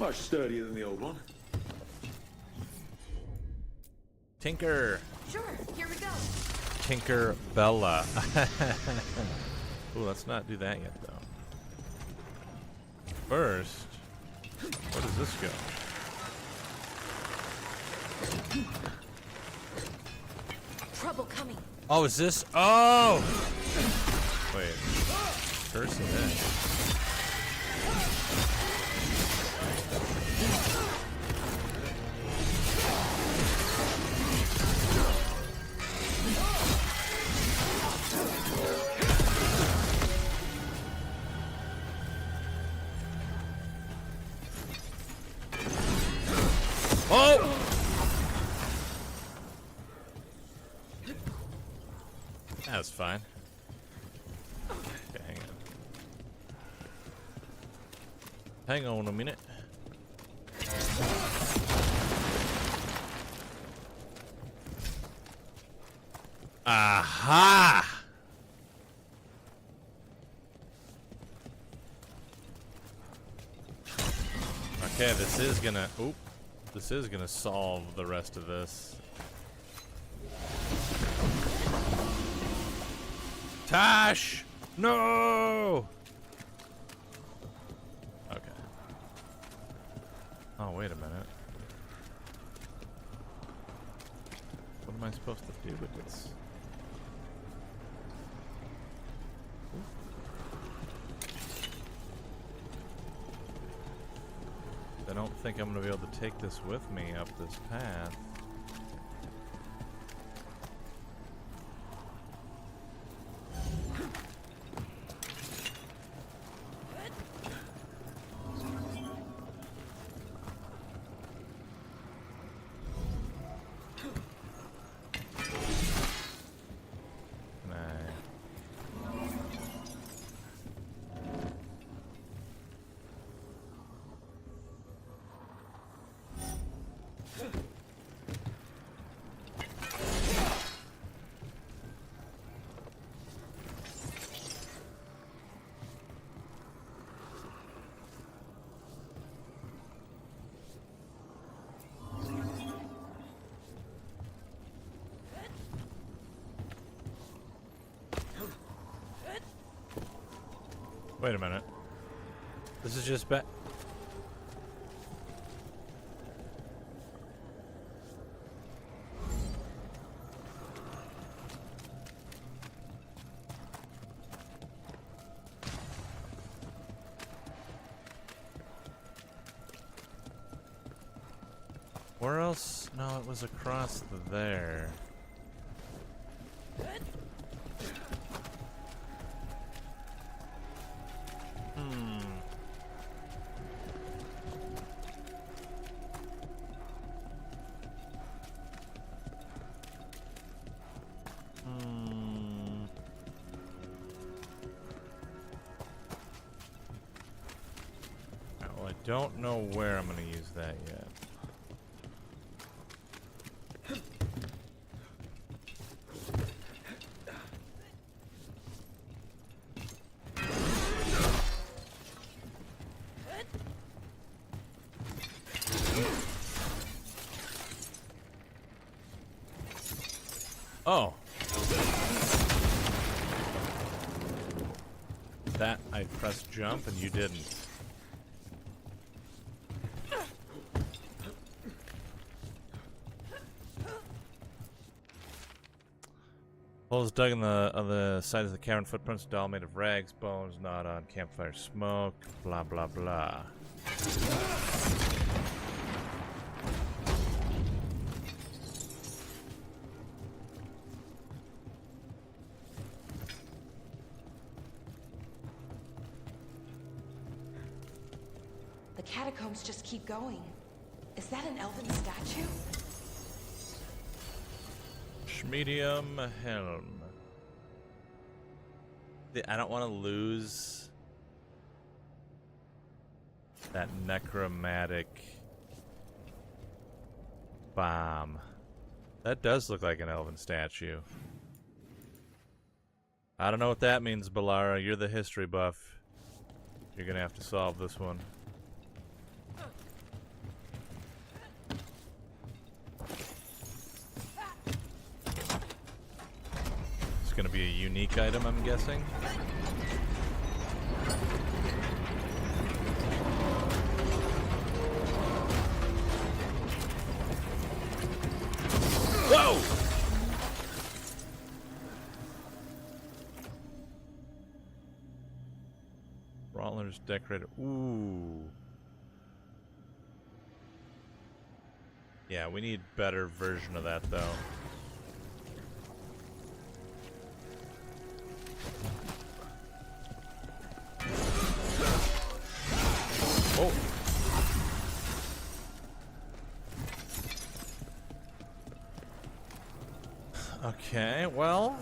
Much sturdier than the old one. Tinker. Sure, here we go. Tinker Bella. Ooh, let's not do that yet, though. First, where does this go? Trouble coming. Oh, is this? Oh! Wait. Person in. Oh! That's fine. Okay, hang on a minute. Aha! Okay, this is gonna solve the rest of this. Tash! No! Okay. Oh, wait a minute. What am I supposed to do with this? I don't think I'm going to be able to take this with me up this path. Wait a minute. This is just back. Where else? No, it was across there. Well, I don't know where I'm going to use that yet. Oh. That I pressed jump and you didn't. Holes dug on the sides of the cavern, footprints, doll made of rags, bones, not on campfire smoke, blah blah blah. The catacombs just keep going. Is that an elven statue? Medium helm. I don't want to lose that necromantic bomb. That does look like an elven statue. I don't know what that means, Balara. You're the history buff. You're gonna have to solve this one. going to be a unique item, I'm guessing. Whoa! Brawler's decorated. Ooh. Yeah, we need better version of that, though. Oh. Okay, well.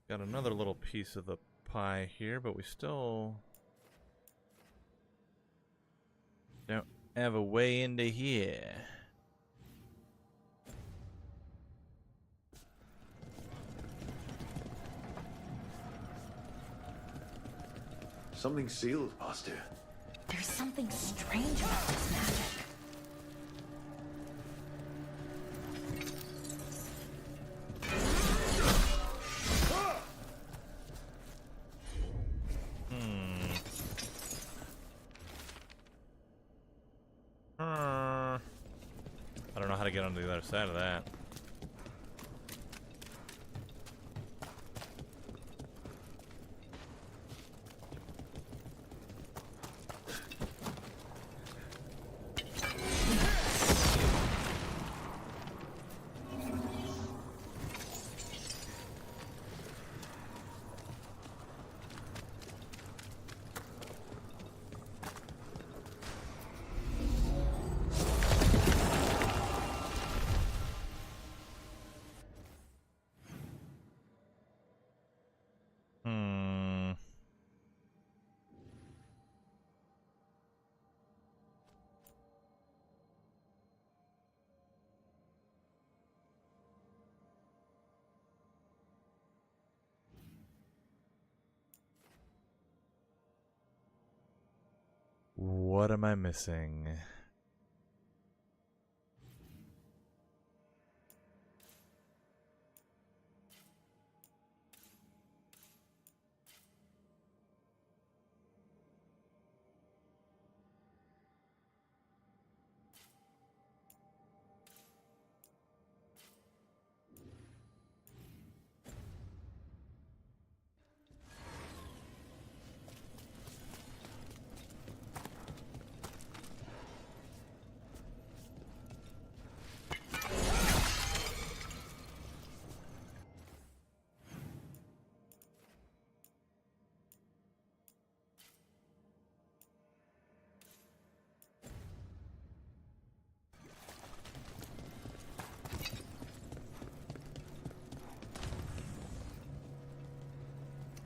Got another little piece of the pie here, but we still don't have a way into here. Something sealed, Master. There's something strange about this magic. I don't know how to get on the other side of that. What am I missing?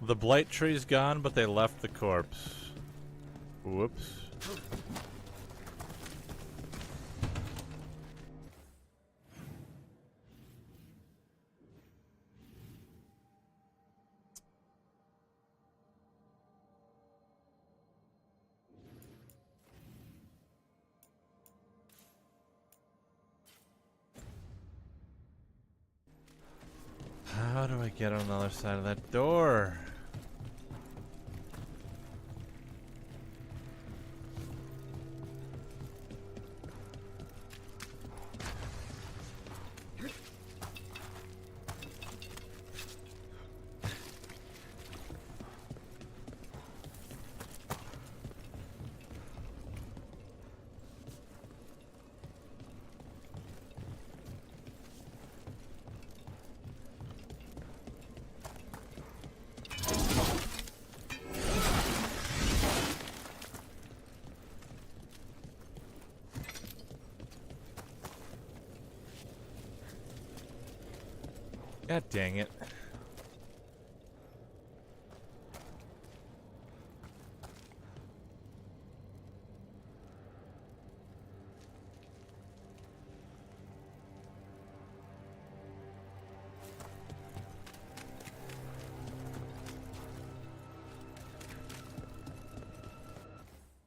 The blight tree's gone, but they left the corpse. Whoops. How do I get on the other side of that door? God dang it.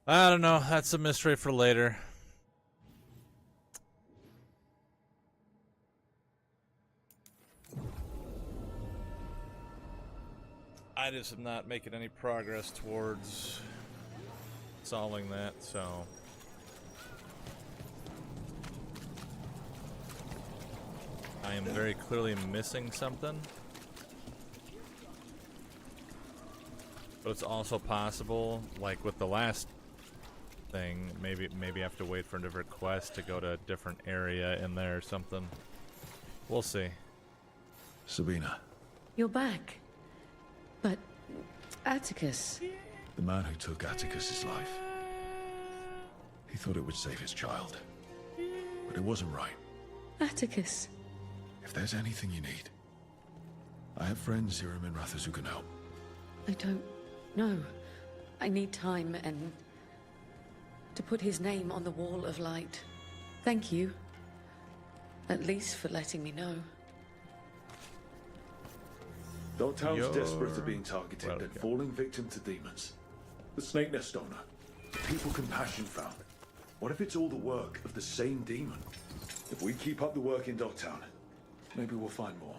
I don't know. That's a mystery for later. I just am not making any progress towards solving that, so... I am very clearly missing something. But it's also possible, like with the last thing, maybe I have to wait for a different quest to go to a different area in there or something. We'll see. Sabina, You're back. But Atticus. the man who took Atticus's life. He thought it would save his child. But it wasn't right. Atticus. If there's anything you need, I have friends here in Minrathous who can help. I don't know. I need time and to put his name on the wall of light. Thank you. At least for letting me know. Dogtown's You're desperate of being targeted and welcome. falling victim to demons. The Snake Nest owner, the people Compassion found. What if it's all the work of the same demon? If we keep up the work in Dogtown, maybe we'll find more.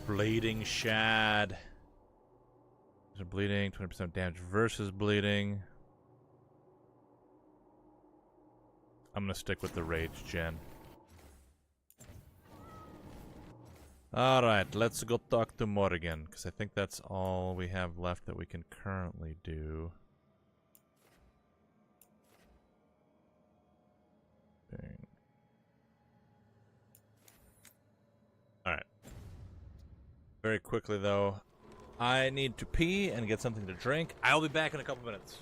Bleeding Shad. There's a bleeding, 20% damage versus bleeding. I'm gonna stick with the rage gen. Alright, let's go talk to Morrigan, because I think that's all we have left that we can currently do. Bang. Alright. Very quickly, though, I need to pee and get something to drink. I'll be back in a couple minutes.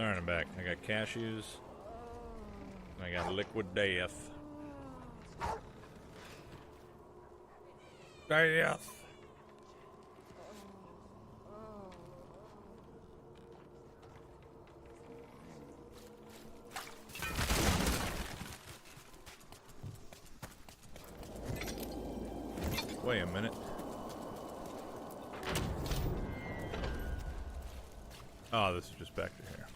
Alright, I'm back. I got cashews. And I got liquid death. Death! Wait a minute. Oh, this is just back to here.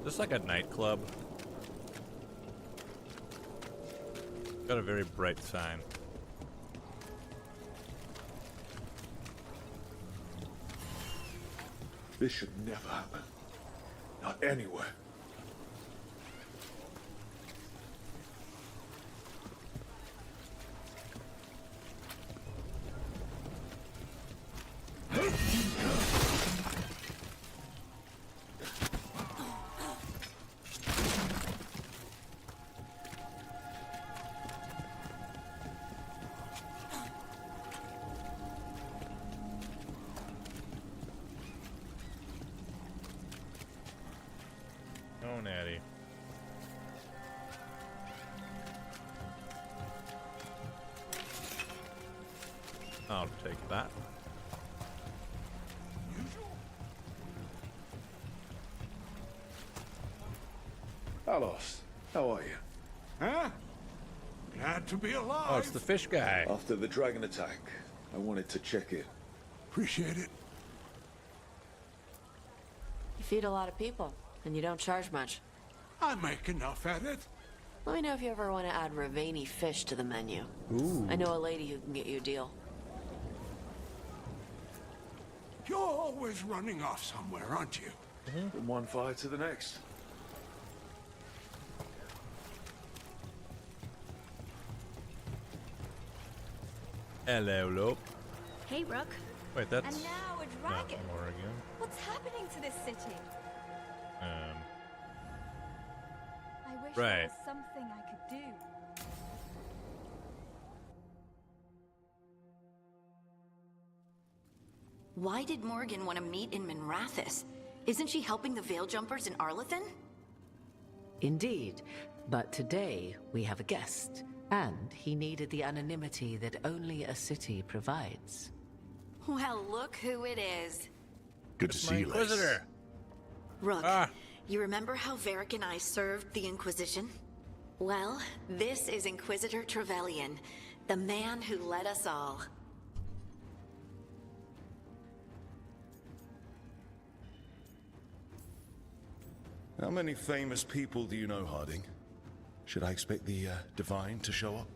Just like a nightclub. Got a very bright sign. This should never happen. Not anywhere. Oh, natty. I'll take that. Alos, how are you? Huh? Glad to be alive. Oh, it's the fish guy. After the dragon attack, I wanted to check in. Appreciate it. You feed a lot of people, and you don't charge much. I make enough at it. Let me know if you ever want to add Ravani fish to the menu. Ooh. I know a lady who can get you a deal. You're always running off somewhere, aren't you? From one fire to the next. Hello, Lope. Hey, Rook. Wait, that's And now a not dragon. Oregon. What's happening to this city? I wish there Right. was something I could do. Why did Morgan want to meet in Minrathous? Isn't she helping the Veil Jumpers in Arlathan? Indeed, but today we have a guest, and he needed the anonymity that only a city provides. Well, look who it is. Good to It's my see you, Lace. Inquisitor. Rook, Ah. you remember how Varric and I served the Inquisition? Well, this is Inquisitor Trevelyan, the man who led us all. How many famous people do you know, Harding? Should I expect the Divine to show up?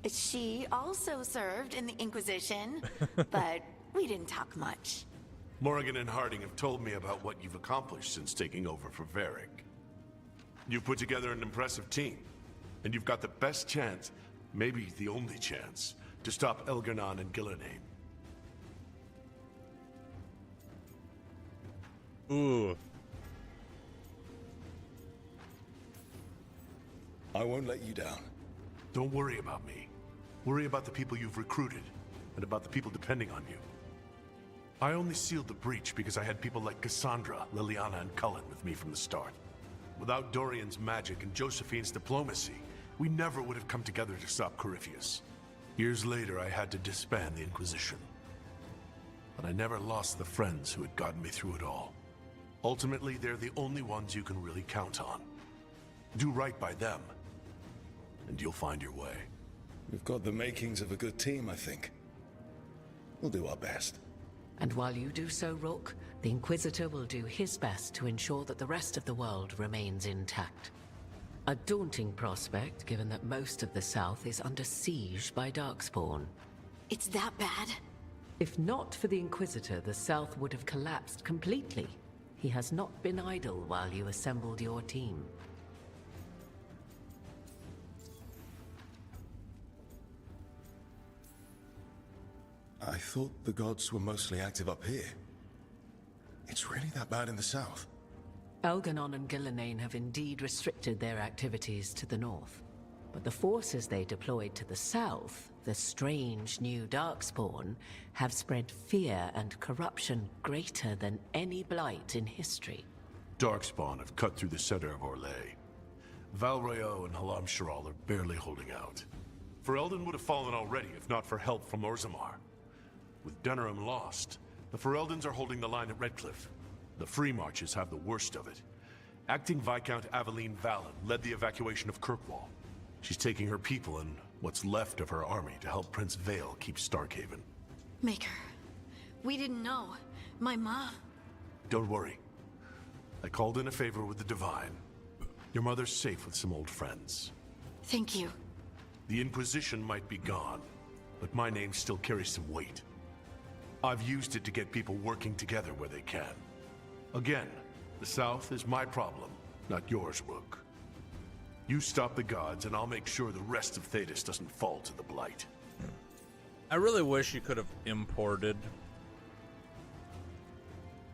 She also served in the Inquisition, but we didn't talk much. Morgan and Harding have told me about what you've accomplished since taking over for Varric. You've put together an impressive team, and you've got the best chance, maybe the only chance, to stop Elgar'nan and Gillenane. Ooh. I won't let you down. Don't worry about me. Worry about the people you've recruited, and about the people depending on you. I only sealed the breach because I had people like Cassandra, Liliana, and Cullen with me from the start. Without Dorian's magic and Josephine's diplomacy, we never would have come together to stop Corypheus. Years later, I had to disband the Inquisition. But I never lost the friends who had gotten me through it all. Ultimately, they're the only ones you can really count on. Do right by them, and you'll find your way. We've got the makings of a good team, I think. We'll do our best. And while you do so, Rook, the Inquisitor will do his best to ensure that the rest of the world remains intact. A daunting prospect, given that most of the South is under siege by Darkspawn. It's that bad? If not for the Inquisitor, the South would have collapsed completely. He has not been idle while you assembled your team. thought the gods were mostly active up here. It's really that bad in the south? Elganon and Gillenane have indeed restricted their activities to the north. But the forces they deployed to the south, the strange new Darkspawn, have spread fear and corruption greater than any blight in history. Darkspawn have cut through the center of Orlais. Valrayo and Halam Sharal are barely holding out. Ferelden would have fallen already if not for help from Orzammar. With Denerim lost, the Fereldans are holding the line at Redcliffe. The Free Marches have the worst of it. Acting Viscount Aveline Valen led the evacuation of Kirkwall. She's taking her people and what's left of her army to help Prince Vale keep Starkhaven. Maker, we didn't know. My ma... Don't worry. I called in a favor with the Divine. Your mother's safe with some old friends. Thank you. The Inquisition might be gone, but my name still carries some weight. I've used it to get people working together where they can. Again, the South is my problem, not yours, Rook. You stop the gods, and I'll make sure the rest of Thedas doesn't fall to the Blight. I really wish you could have imported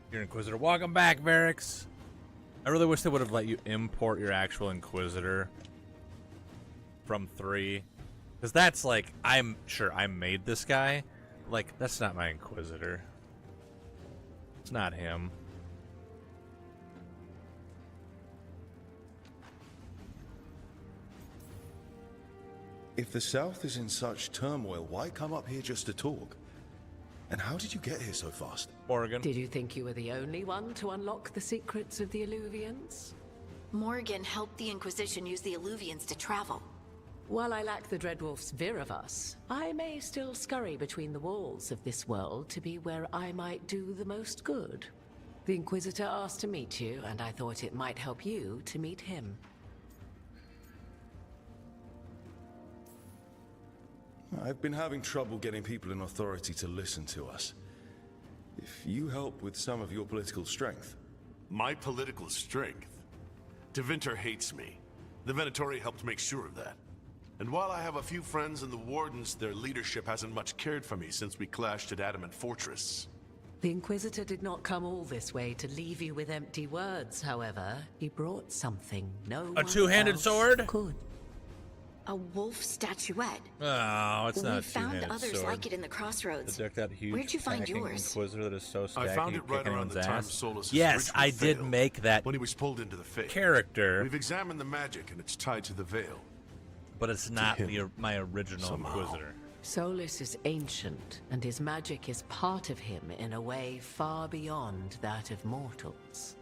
your Inquisitor. Welcome back, Varix. I really wish they would have let you import your actual Inquisitor from 3. Because that's like, I'm sure I made this guy. Like, that's not my Inquisitor. It's not him. If the south is in such turmoil, why come up here just to talk? And how did you get here so fast? Morgan. Did you think you were the only one to unlock the secrets of the Illuvians? Morgan helped the Inquisition use the Illuvians to travel. While I lack the Dreadwolf's Viravus, I may still scurry between the walls of this world to be where I might do the most good. The Inquisitor asked to meet you, and I thought it might help you to meet him. I've been having trouble getting people in authority to listen to us. If you help with some of your political strength... My political strength? Tevinter hates me. The Venatori helped make sure of that. And while I have a few friends in the Wardens, their leadership hasn't much cared for me since we clashed at Adamant Fortress. The Inquisitor did not come all this way to leave you with empty words, however. He brought something no one A two-handed else sword? Could. A wolf statuette. Oh, it's not We a found two-handed others sword. like it in the crossroads. The deck that huge Where'd you find attacking yours? Inquisitor that is so stacky I found it right around the time ass. Solus' Yes, ritual I did failed, make that when he was pulled into the Faith. character, We've examined the magic and it's tied to the veil. but it's not him, my original somehow. Inquisitor. Solus is ancient, and his magic is part of him in a way far beyond that of mortals.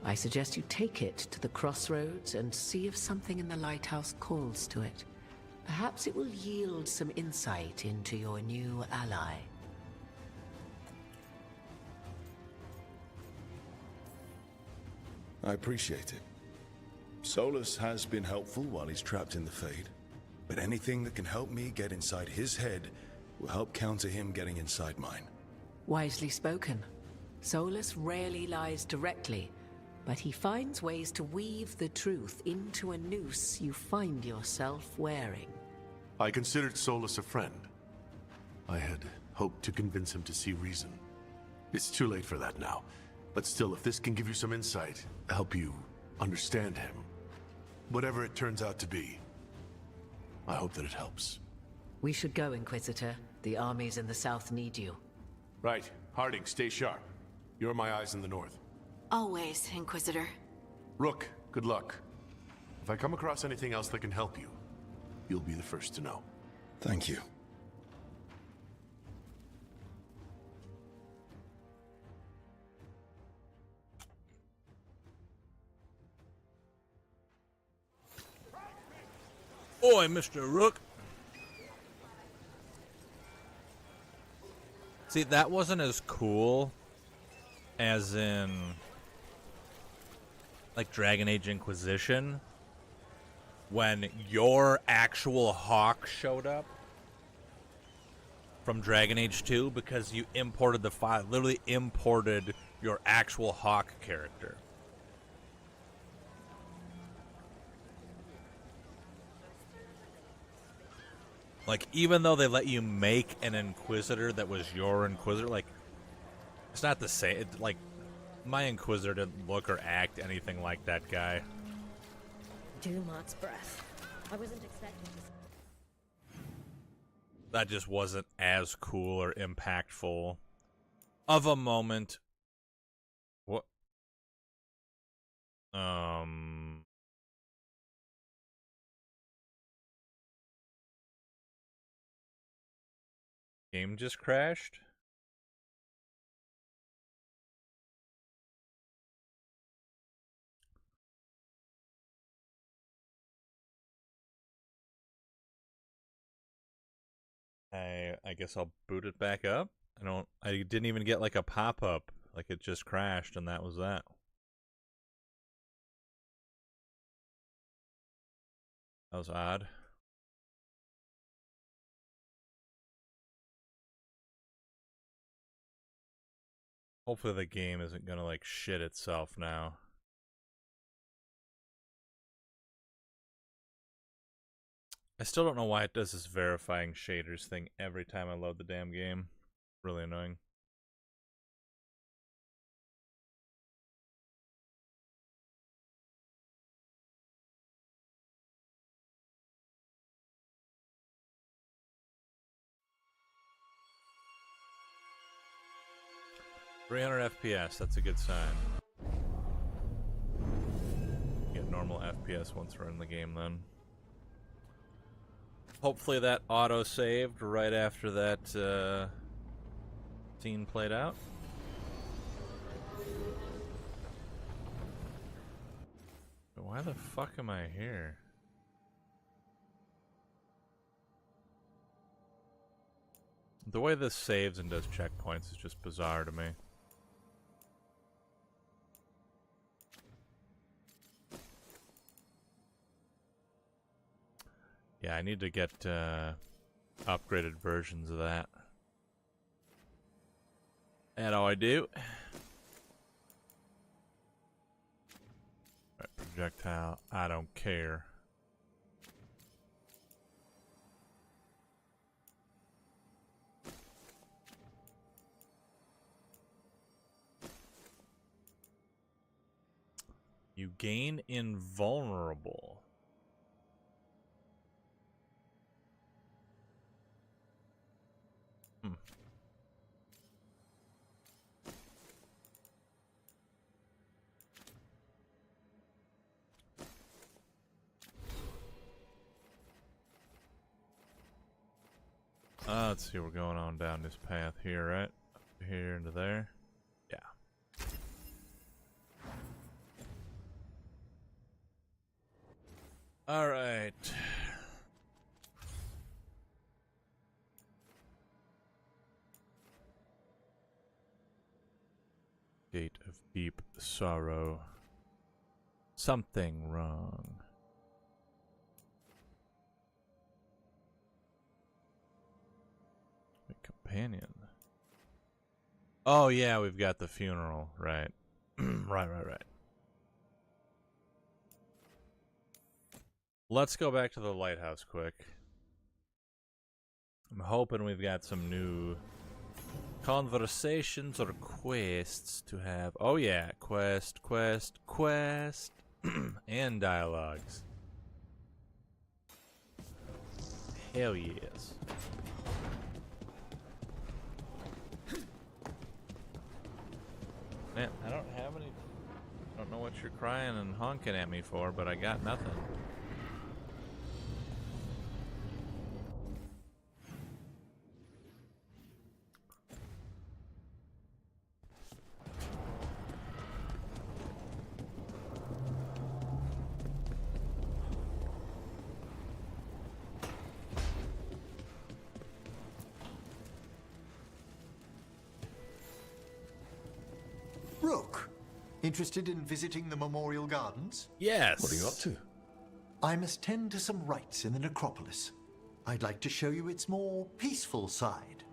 I suggest you take it to the crossroads and see if something in the lighthouse calls to it. Perhaps it will yield some insight into your new ally. I appreciate it. Solus has been helpful while he's trapped in the Fade, but anything that can help me get inside his head will help counter him getting inside mine. Wisely spoken. Solus rarely lies directly, but he finds ways to weave the truth into a noose you find yourself wearing. I considered Solus a friend. I had hoped to convince him to see reason. It's too late for that now. But still, if this can give you some insight, help you understand him, whatever it turns out to be, I hope that it helps. We should go, Inquisitor. The armies in the south need you. Right. Harding, stay sharp. You're my eyes in the north. Always, Inquisitor. Rook, good luck. If I come across anything else that can help you, you'll be the first to know. Thank you. Oi, Mr. Rook. See, that wasn't as cool as in, like, Dragon Age Inquisition, when your actual Hawk showed up from Dragon Age 2, because you imported the file, literally imported your actual Hawk character. Like, even though they let you make an Inquisitor that was your Inquisitor, like, it's not the same. Like, my Inquisitor didn't look or act anything like that guy. Dumat's breath. I wasn't expecting this. That just wasn't as cool or impactful of a moment. What? Game just crashed? I guess I'll boot it back up. I didn't even get like a pop-up. Like it just crashed and that was that. That was odd. Hopefully the game isn't gonna like shit itself now. I still don't know why it does this verifying shaders thing every time I load the damn game. Really annoying. $300 FPS, that's a good sign. Get normal FPS once we're in the game then. Hopefully that auto-saved right after that scene played out. But why the fuck am I here? The way this saves and does checkpoints is just bizarre to me. Yeah, I need to get upgraded versions of that. And how I do. Right, projectile, I don't care. You gain invulnerable. Let's see, we're going on down this path here, right? Up here into there. Yeah. Alright. Gate of deep sorrow. Something wrong. Companion. Oh yeah, we've got the funeral, right. right. Let's go back to the lighthouse quick. I'm hoping we've got some new conversations or quests to have. Oh yeah, quest. And dialogues. Hell yes. Man, I don't have any. I don't know what you're crying and honking at me for, but I got nothing. Rook, interested in visiting the Memorial Gardens? Yes. What are you up to? I must tend to some rites in the necropolis. I'd like to show you its more peaceful side.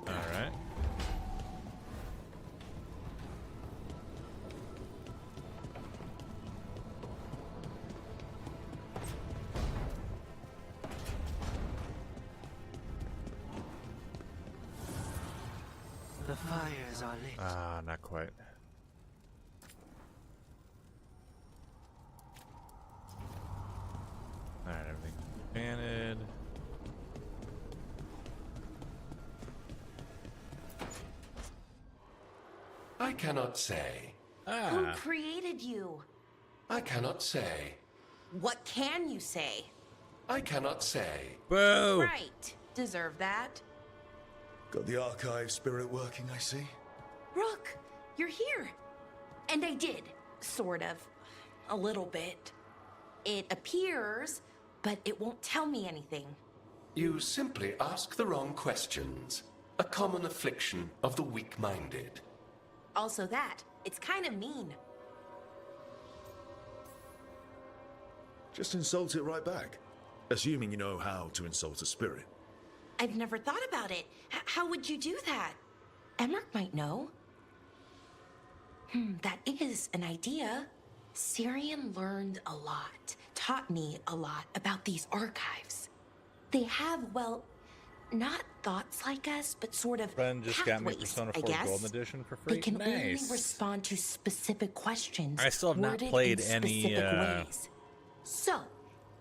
Alright. The fires are lit. Ah, not quite. Alright, everything's enchanted. I cannot say. Who created you? I cannot say. What can you say? I cannot say. Boo! Right. Deserve that. Got the archive spirit working, I see. Rook, you're here. And I did. Sort of. A little bit. It appears, but it won't tell me anything. You simply ask the wrong questions. A common affliction of the weak-minded. Also that. It's kind of mean. Just insult it right back. Assuming you know how to insult a spirit. I've never thought about it. How would you do that? Emmerich might know. That is an idea. Syrian learned a lot, taught me a lot about these archives. They have, well, not thoughts like us, but sort of Friend just got me pathways, Persona I 4 guess. Golden Edition for free. They can only Nice. respond to specific questions. I still have not worded played in any, specific ways. So,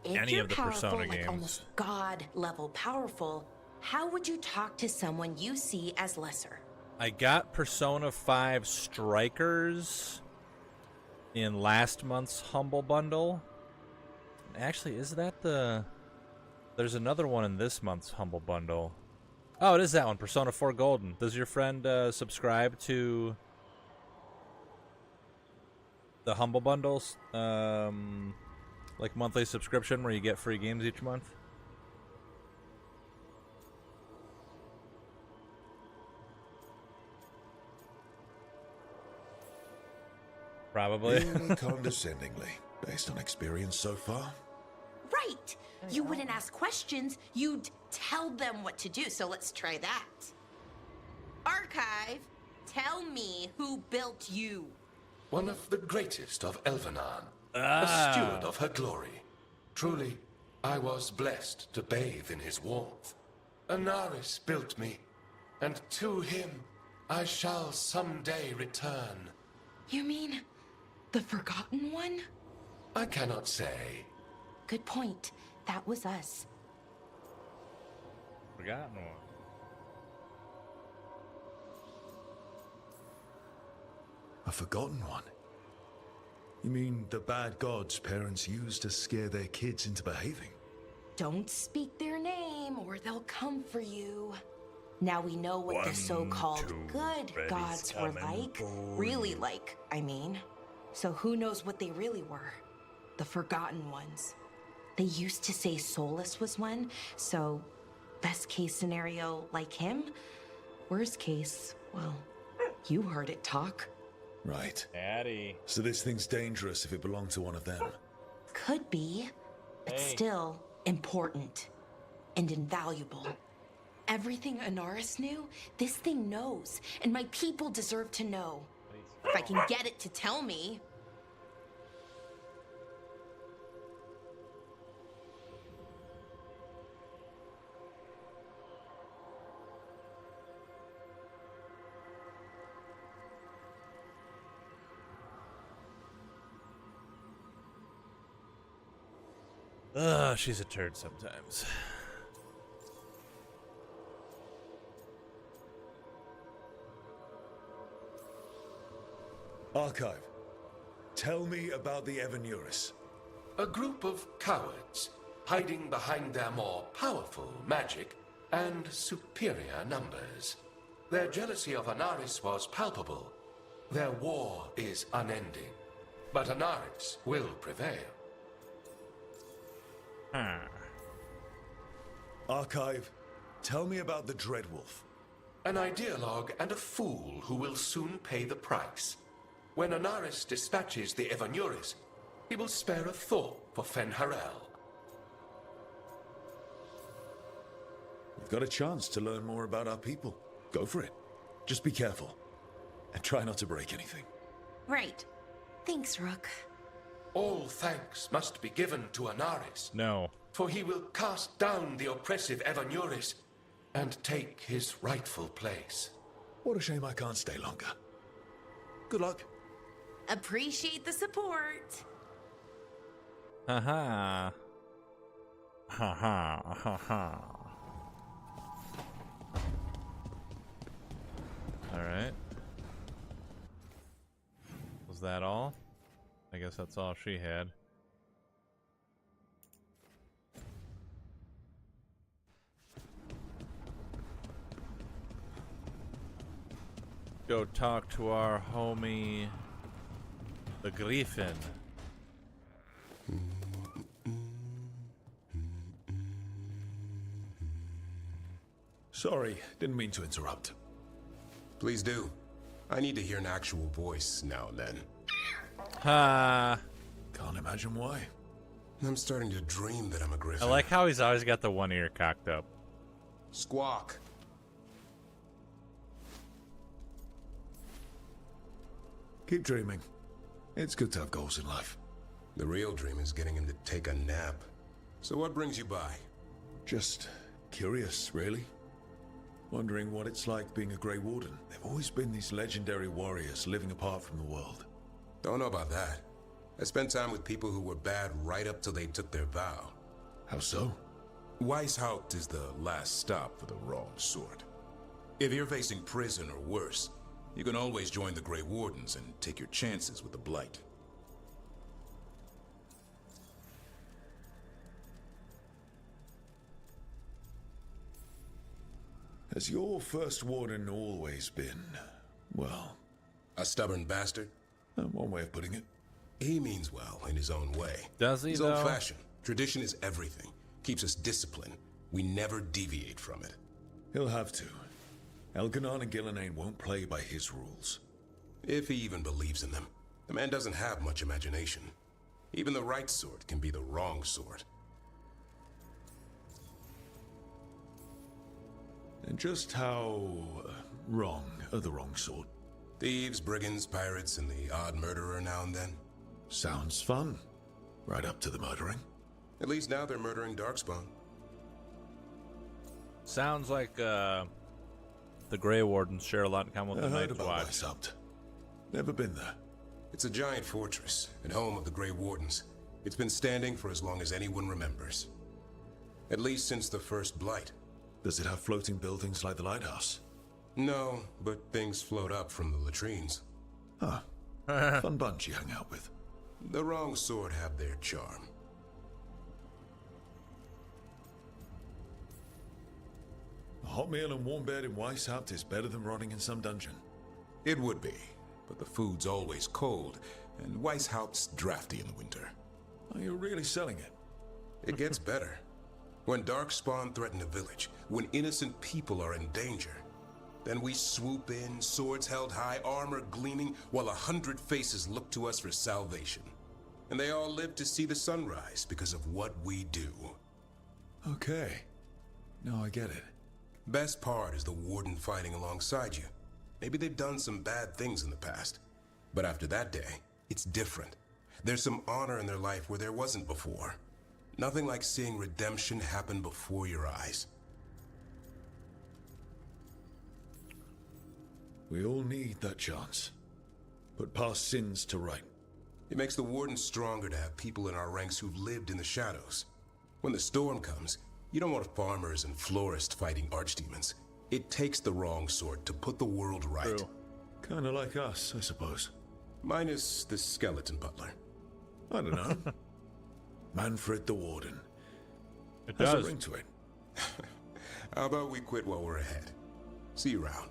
if any you're of the powerful, Persona like games. almost God level powerful, how would you talk to someone you see as lesser? I got Persona 5 Strikers in last month's Humble Bundle. Actually, is that the... There's another one in this month's Humble Bundle. Oh, it is that one, Persona 4 Golden. Does your friend subscribe to the Humble Bundles? Like monthly subscription where you get free games each month? Probably. Condescendingly, based on experience so far. Right! You wouldn't ask questions, you'd tell them what to do, so let's try that. Archive, tell me who built you. One of the greatest of Elvenar. A steward of her glory. Truly, I was blessed to bathe in his warmth. Anaris built me, and to him I shall someday return. You mean the Forgotten One? I cannot say. Good point. That was us. Forgotten one. A forgotten one? You mean the bad gods parents use to scare their kids into behaving? Don't speak their name or they'll come for you. Now we know what the so-called good gods were like. Really like, I mean. So who knows what they really were? The Forgotten Ones. They used to say Solus was one, so best case scenario like him. Worst case, well, you heard it talk. Right. Daddy. So this thing's dangerous if it belonged to one of them. Could be, but still important and invaluable. Everything Anaris knew, this thing knows, and my people deserve to know. If I can get it to tell me. Ugh, she's a turd sometimes. Archive, tell me about the Evanuris. A group of cowards hiding behind their more powerful magic and superior numbers. Their jealousy of Anaris was palpable. Their war is unending. But Anaris will prevail. Archive, tell me about the Dreadwolf. An ideologue and a fool who will soon pay the price. When Anaris dispatches the Evanuris, he will spare a thought for Fen'Harel. We've got a chance to learn more about our people. Go for it. Just be careful. And try not to break anything. Right. Thanks, Rook. All thanks must be given to Anaris. No. For he will cast down the oppressive Evanuris and take his rightful place. What a shame I can't stay longer. Good luck. Appreciate the support. Haha. Haha. Haha. Alright. Was that all? I guess that's all she had. Go talk to our homie, the Griffin. Sorry, didn't mean to interrupt. Please do. I need to hear an actual voice now and then. Ha! Can't imagine why. I'm starting to dream that I'm a griffin. I like how he's always got the one ear cocked up. Squawk. Keep dreaming. It's good to have goals in life. The real dream is getting him to take a nap. So what brings you by? Just curious, really. Wondering what it's like being a Grey Warden. They've always been these legendary warriors living apart from the world. Don't know about that. I spent time with people who were bad right up till they took their vow. How so? Weishaupt is the last stop for the wrong sort. If you're facing prison or worse, you can always join the Grey Wardens and take your chances with the Blight. Has your first warden always been, well... a stubborn bastard? One way of putting it. He means well in his own way. Does he, He's though? old-fashioned. Tradition is everything. Keeps us disciplined. We never deviate from it. He'll have to. Elganon and Gillenane won't play by his rules. If he even believes in them. The man doesn't have much imagination. Even the right sort can be the wrong sort. And just how wrong are the wrong sort? Thieves, brigands, pirates, and the odd murderer now and then. Sounds fun. Right up to the murdering. At least now they're murdering Darkspawn. Sounds like the Grey Wardens share a lot in common with the heard Night's about Watch. Weishaupt. Never been there. It's a giant fortress and home of the Grey Wardens. It's been standing for as long as anyone remembers. At least since the first Blight. Does it have floating buildings like the lighthouse? No, but things float up from the latrines. Huh. Fun bunch you hung out with. The wrong sort have their charm. A hot meal and warm bed in Weishaupt is better than rotting in some dungeon. It would be, but the food's always cold, and Weishaupt's drafty in the winter. Are you really selling it? It gets better. When Darkspawn threaten a village, when innocent people are in danger, then we swoop in, swords held high, armor gleaming, while 100 faces look to us for salvation. And they all live to see the sunrise because of what we do. Okay. Now I get it. Best part is the Warden fighting alongside you. Maybe they've done some bad things in the past. But after that day, it's different. There's some honor in their life where there wasn't before. Nothing like seeing redemption happen before your eyes. We all need that chance. Put past sins to right. It makes the Warden stronger to have people in our ranks who've lived in the shadows. When the storm comes, you don't want farmers and florists fighting archdemons. It takes the wrong sort to put the world right. True. Kinda like us, I suppose. Minus the skeleton butler. I don't know. Manfred the Warden. It Has does. a ring to it. How about we quit while we're ahead? See you around.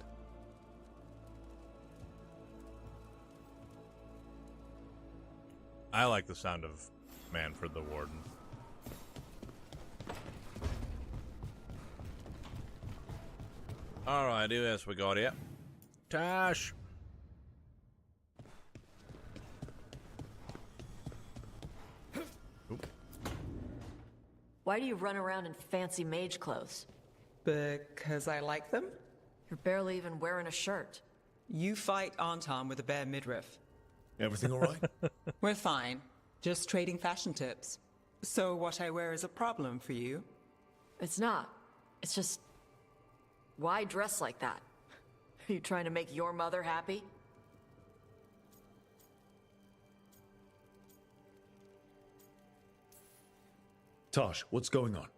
I like the sound of Manfred the Warden. Alright, do this. We got it. Tash! Why do you run around in fancy mage clothes? Because I like them? You're barely even wearing a shirt. You fight Anton with a bare midriff. Everything all right? We're fine. Just trading fashion tips. So what I wear is a problem for you? It's not. It's just... why dress like that? You trying to make your mother happy? Tosh, what's going on?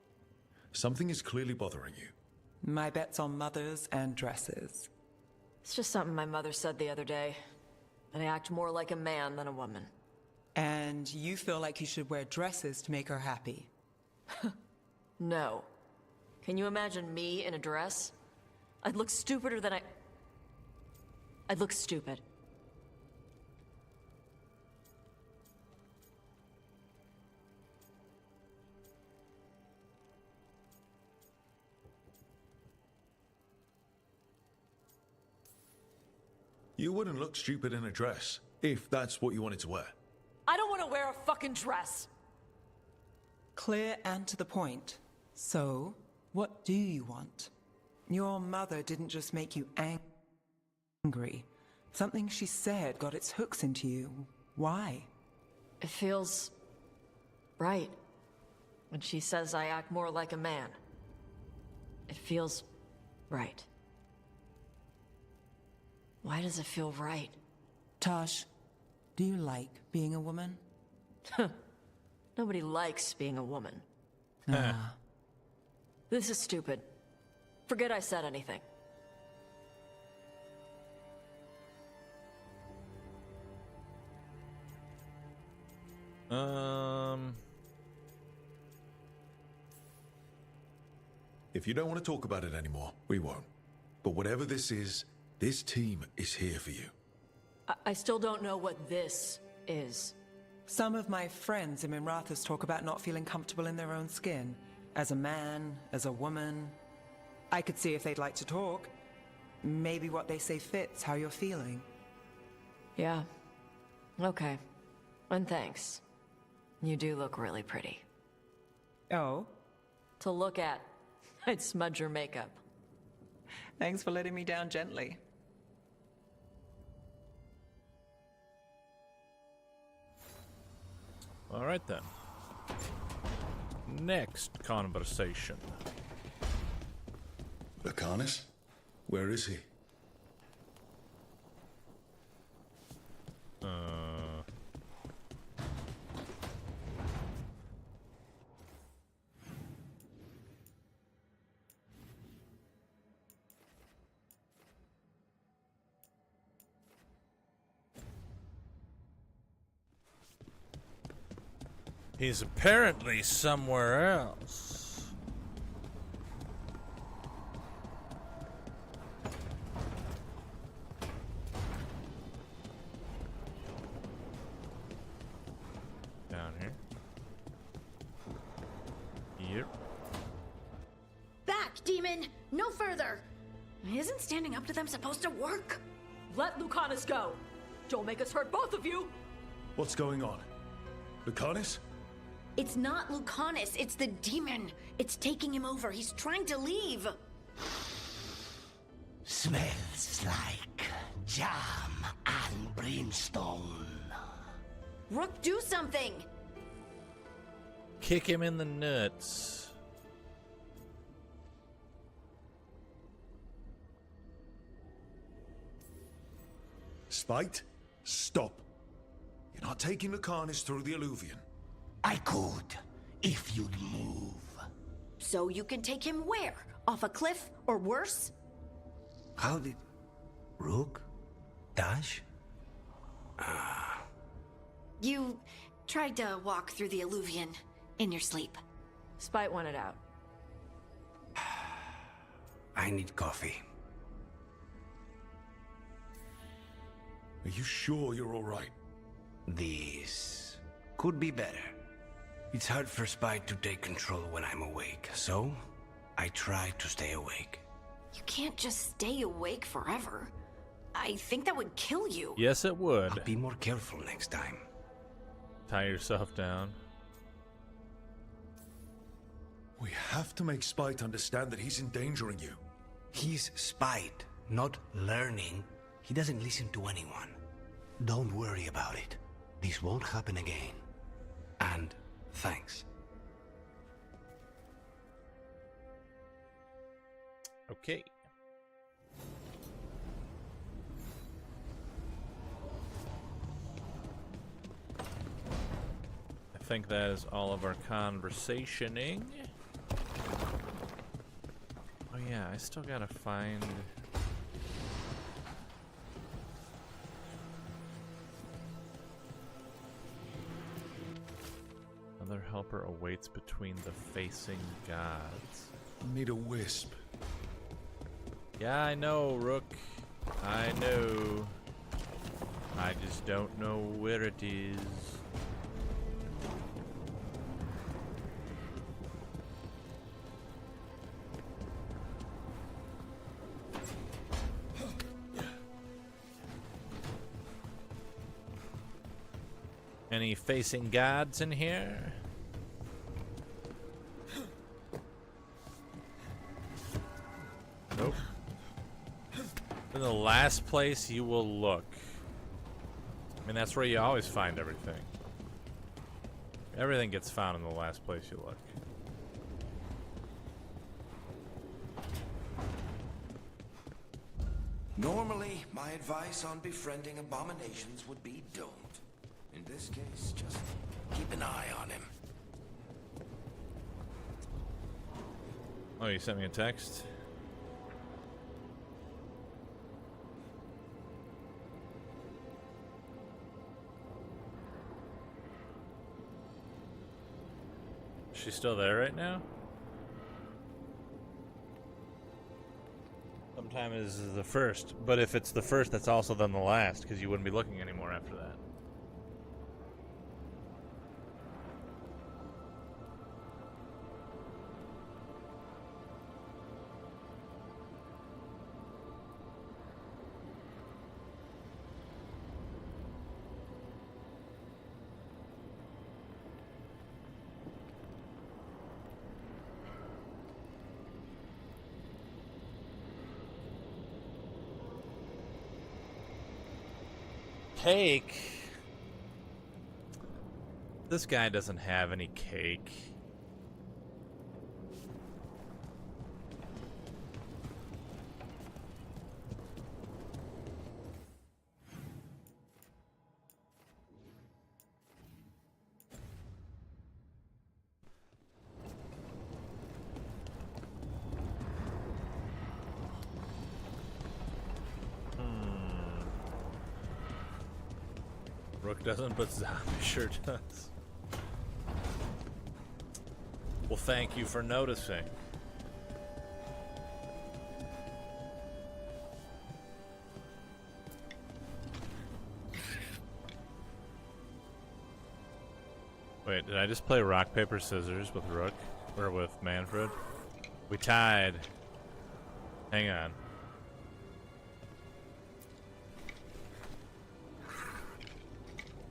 Something is clearly bothering you. My bet's on mothers and dresses. It's just something my mother said the other day. And I act more like a man than a woman. And you feel like you should wear dresses to make her happy? No. Can you imagine me in a dress? I'd look stupider than I'd look stupid. You wouldn't look stupid in a dress, if that's what you wanted to wear. I don't want to wear a fucking dress! Clear and to the point. So, what do you want? Your mother didn't just make you angry. Something she said got its hooks into you. Why? It feels right. When she says I act more like a man. It feels right. Why does it feel right? Tosh, do you like being a woman? Nobody likes being a woman. Ah. This is stupid. Forget I said anything. If you don't want to talk about it anymore, we won't. But whatever this is, this team is here for you. I still don't know what this is. Some of my friends in Minrathous talk about not feeling comfortable in their own skin. As a man, as a woman. I could see if they'd like to talk. Maybe what they say fits how you're feeling. Yeah. Okay. And thanks. You do look really pretty. Oh? To look at. I'd smudge your makeup. Thanks for letting me down gently. All right then. Next conversation. Lucanus? Where is he? He's apparently somewhere else. Down here. Here. Back, demon! No further! Isn't standing up to them supposed to work? Let Lucanus go! Don't make us hurt both of you! What's going on? Lucanus? It's not Lucanus, it's the demon. It's taking him over. He's trying to leave. Smells like jam and brimstone. Rook, do something! Kick him in the nuts. Spite, stop. You're not taking Lucanus through the Alluvian. I could, if you'd move. So you can take him where? Off a cliff, or worse? How did... Rook? Dash? You tried to walk through the Alluvian in your sleep. Spite wanted out. I need coffee. Are you sure you're all right? This could be better. It's hard for Spite to take control when I'm awake, so I try to stay awake. You can't just stay awake forever. I think that would kill you. Yes, it would. I'll be more careful next time. Tie yourself down. We have to make Spite understand that he's endangering you. He's Spite, not learning. He doesn't listen to anyone. Don't worry about it. This won't happen again. And thanks. Okay. think that is all of our conversationing. Oh yeah, I still gotta find... Another helper awaits between the facing gods. I need a wisp. Yeah, I know, Rook. I know. I just don't know where it is. Any facing gods in here? Nope. In the last place you will look. I mean, that's where you always find everything. Everything gets found in the last place you look. Normally, my advice on befriending abominations would be don't. In this case, just keep an eye on him. Oh, you sent me a text? She's still there right now? Sometimes is the first, but if it's the first, that's also then the last, because you wouldn't be looking anymore after that. Cake? This guy doesn't have any cake. Rook doesn't, but Zombie sure does. Well, thank you for noticing. Wait, did I just play rock, paper, scissors with Rook? Or with Manfred? We tied. Hang on.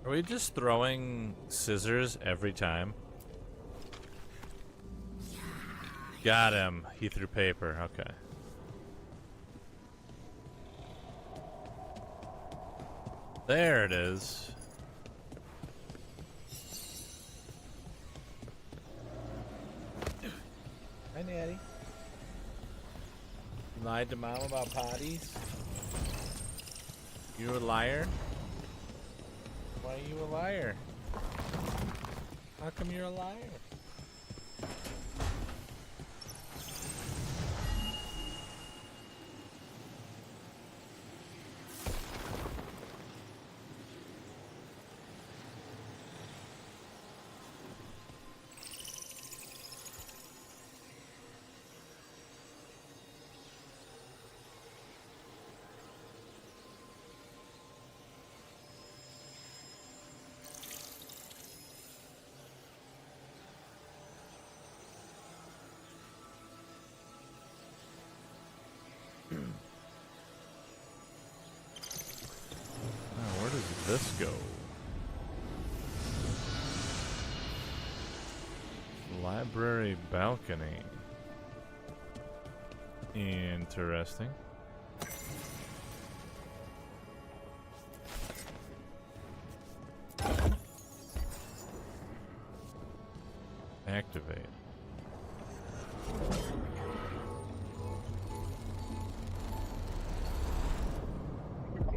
Are we just throwing scissors every time? Got him. He threw paper. Okay. There it is. Hi, Natty. You lied to Mom about potties? You a liar? Why are you a liar? How come you're a liar? Where does this go? Library balcony. Interesting. Activate.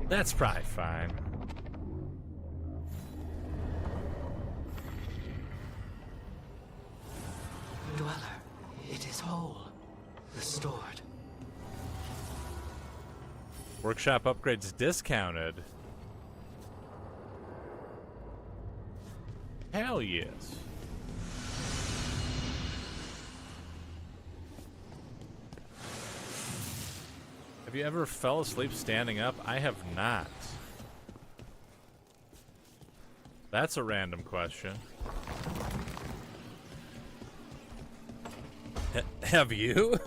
That's probably fine. Dweller, it is whole. Restored. Workshop upgrades discounted. Hell yes. Have you ever fell asleep standing up? I have not. That's a random question. Have you?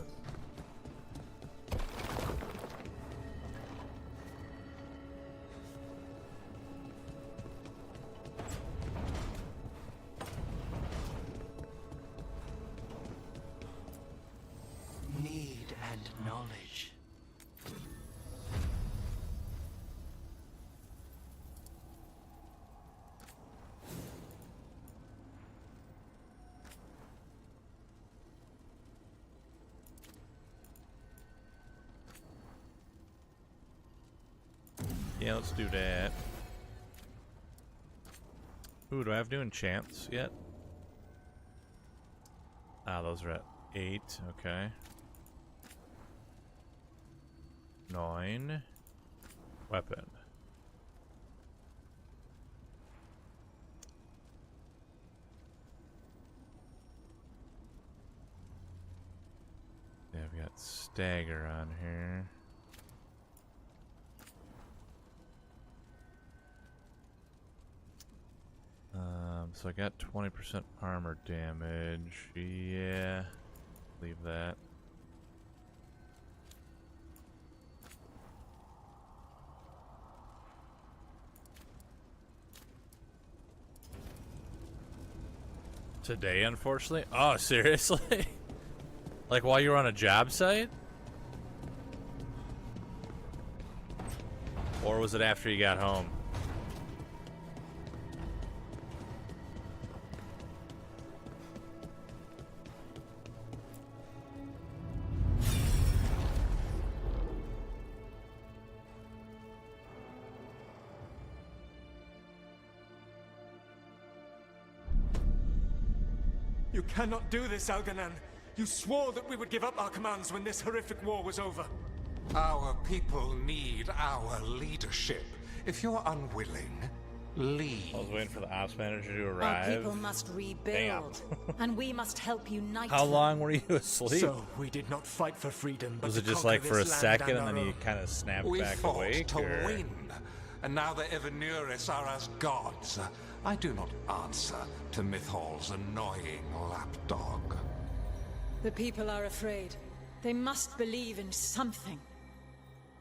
Need and knowledge. Yeah, let's do that. Ooh, do I have new enchants yet? Ah, those are at 8, okay. 9. Weapon. Yeah, we got stagger on here. So I got 20% armor damage. Yeah, leave that. Today, unfortunately? Oh, seriously? Like while you were on a job site? Or was it after you got home? You cannot do this, Algernon. You swore that we would give up our commands when this horrific war was over. Our people need our leadership. If you're unwilling, leave. I was waiting for the ops manager to Our arrive. people must rebuild, and we must help unite How them. long were you asleep? So we did not fight for freedom, but Was to it just conquer like for a this land second and and then our you own. kind of snapped We back fought awake? to or? win, and now the Evanuris are as gods. I do not answer to Mythal's annoying lapdog. The people are afraid. They must believe in something.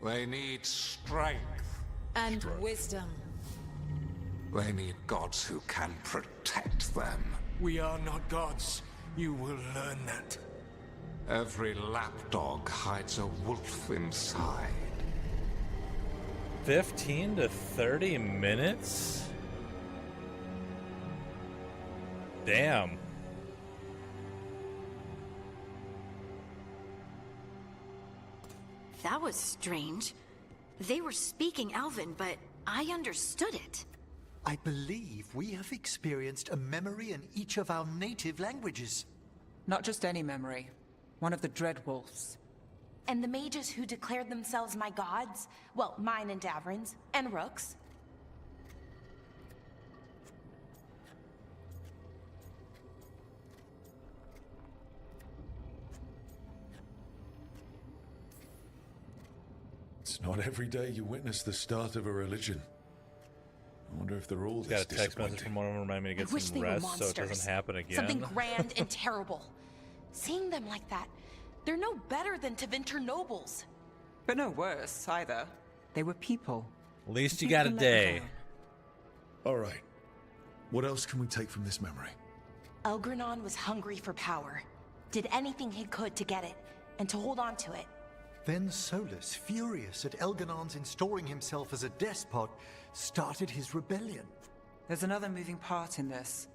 They need strength. And wisdom. They need gods who can protect them. We are not gods. You will learn that. Every lapdog hides a wolf inside. 15 to 30 minutes? Damn. That was strange. They were speaking Elven, but I understood it. I believe we have experienced a memory in each of our native languages. Not just any memory. One of the Dreadwolves. And the mages who declared themselves my gods? Well, mine and Davrin's, and Rook's. It's not every day you witness the start of a religion. I wonder if they're all Got a this text message disappointing. from one of them remind me to I get wish some they were rest so it monsters. doesn't happen again. Something grand and terrible. Seeing them like that, they're no better than Tevinter nobles. But no worse, either. They were people. At least you Think got a and let day. go. All right. What else can we take from this memory? Elgranon was hungry for power. Did anything he could to get it, and to hold on to it. Then Solus, furious at Elganon's installing himself as a despot, started his rebellion. There's another moving part in this.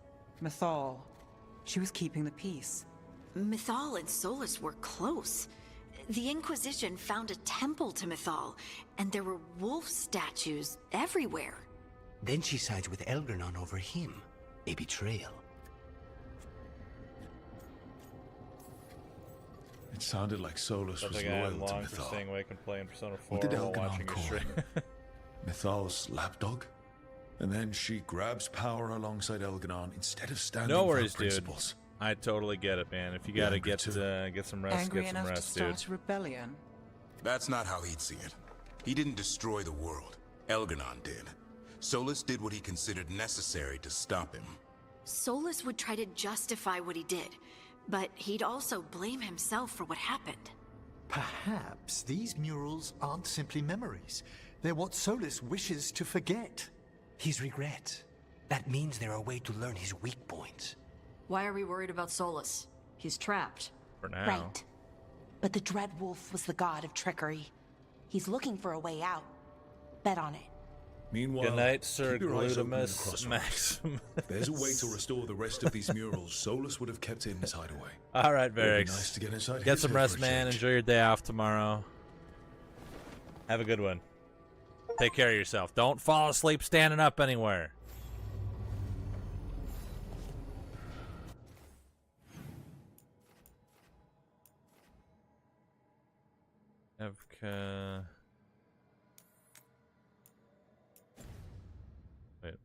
Mythal. She was keeping the peace. Mythal and Solus were close. The Inquisition found a temple to Mythal, and there were wolf statues everywhere. Then she sides with Elgranon over him. A betrayal. It sounded like Solus was Something I loyal am to long for Mythal. staying awake and playing Persona 4 What did while Elganon watching your call stream. him? Mythal's lapdog? And then she grabs power alongside Elganon instead of standing No for worries, her principles. dude. I totally get it, man. If you gotta get some rest, Angry get some enough rest, to dude. start a rebellion? That's not how he'd see it. He didn't destroy the world. Elganon did. Solus did what he considered necessary to stop him. Solus would try to justify what he did, but he'd also blame himself for what happened. Perhaps these murals aren't simply memories. They're what Solus wishes to forget. His regrets. That means they're a way to learn his weak points. Why are we worried about Solus? He's trapped. For now. Right. But the Dread Wolf was the god of trickery. He's looking for a way out. Bet on it. Meanwhile, Good night, Sir keep your eyes open in the Glutamus crossroads. Maximus. If there's a way to restore the rest of these murals, Solus would have kept it in his hideaway. All right, It'd be Varix. nice to get inside Get his some head rest, for a man. change. Enjoy your day off tomorrow. Have a good one. Take care of yourself. Don't fall asleep standing up anywhere. Evka. Wait,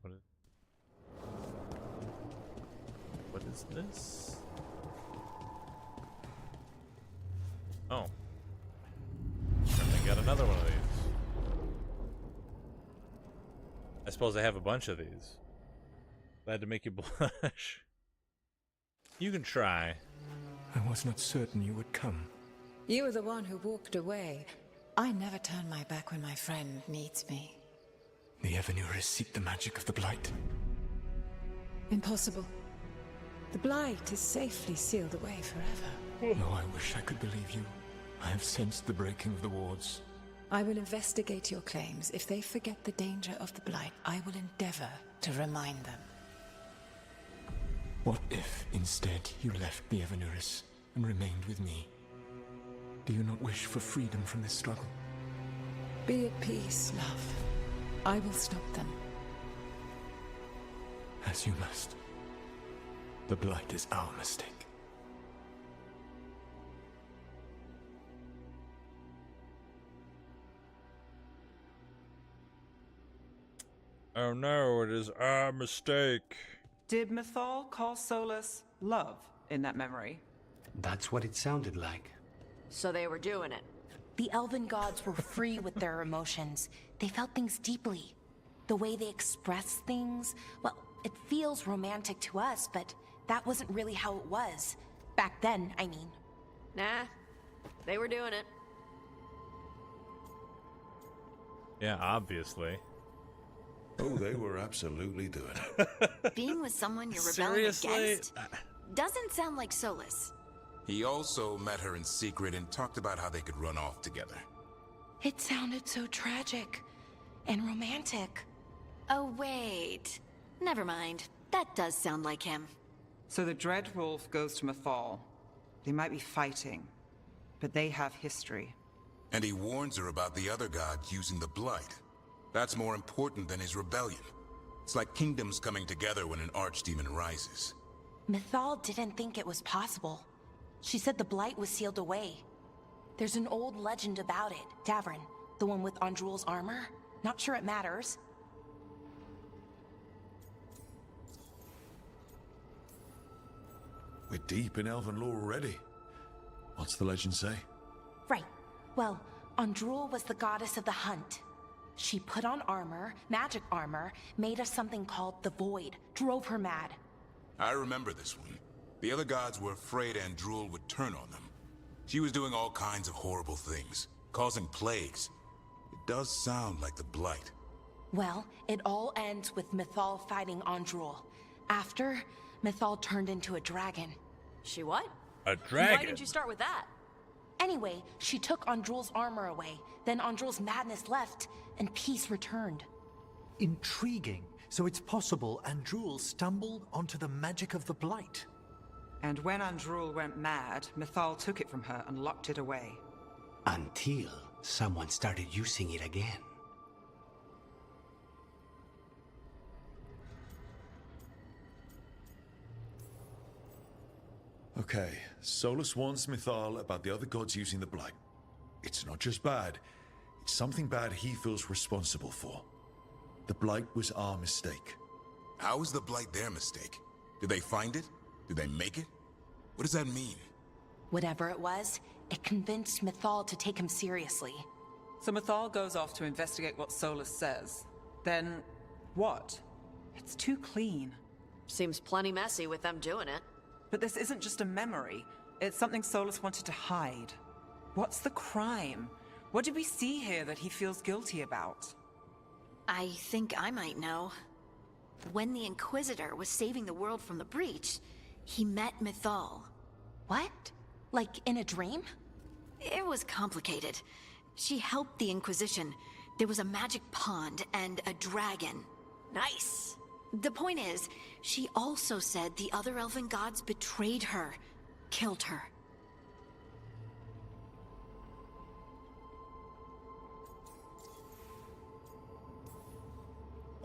what is this? Oh. I got another one of these. I suppose I have a bunch of these. Glad to make you blush. You can try. I was not certain you would come. You were the one who walked away. I never turn my back when my friend needs me. The Evanurus seek the magic of the Blight. Impossible. The Blight is safely sealed away forever. Oh, I wish I could believe you. I have sensed the breaking of the wards. I will investigate your claims. If they forget the danger of the Blight, I will endeavor to remind them. What if, instead, you left the Evanurus and remained with me? Do you not wish for freedom from this struggle? Be at peace, love. I will stop them. As you must. The Blight is our mistake. Oh no, it is our mistake. Did Mythal call Solus love in that memory? That's what it sounded like. So they were doing it. The elven gods were free with their emotions. They felt things deeply. The way they express things, well, it feels romantic to us, but that wasn't really how it was. Back then, I mean. Nah, they were doing it. Yeah, obviously. Oh, they were absolutely doing it. Being with someone you're rebelling Seriously? against doesn't sound like Solus. He also met her in secret and talked about how they could run off together. It sounded so tragic and romantic. Oh, wait. Never mind. That does sound like him. So the Dread Wolf goes to Mythal. They might be fighting, but they have history. And he warns her about the other gods using the Blight. That's more important than his rebellion. It's like kingdoms coming together when an archdemon rises. Mythal didn't think it was possible. She said the Blight was sealed away. There's an old legend about it. Davrin, the one with Andrul's armor. Not sure it matters. We're deep in elven lore already. What's the legend say? Right. Well, Andrul was the goddess of the hunt. She put on armor, magic armor, made of something called the Void, drove her mad. I remember this one. The other gods were afraid Andrul would turn on them. She was doing all kinds of horrible things, causing plagues. It does sound like the Blight. Well, it all ends with Mythal fighting Andrul. After, Mythal turned into a dragon. She what? A dragon? Why didn't you start with that? Anyway, she took Andrul's armor away. Then Andrul's madness left, and peace returned. Intriguing. So it's possible Andrul stumbled onto the magic of the Blight. And when Andrul went mad, Mythal took it from her and locked it away. Until someone started using it again. Okay, Solus warns Mythal about the other gods using the Blight. It's not just bad, it's something bad he feels responsible for. The Blight was our mistake. How is the Blight their mistake? Did they find it? Did they make it? What does that mean? Whatever it was, it convinced Mythal to take him seriously. So Mythal goes off to investigate what Solus says. Then, what? It's too clean. Seems plenty messy with them doing it. But this isn't just a memory. It's something Solus wanted to hide. What's the crime? What did we see here that he feels guilty about? I think I might know. When the Inquisitor was saving the world from the breach, he met Mythal. What? Like in a dream? It was complicated. She helped the Inquisition. There was a magic pond and a dragon. Nice. The point is, she also said the other elven gods betrayed her, killed her.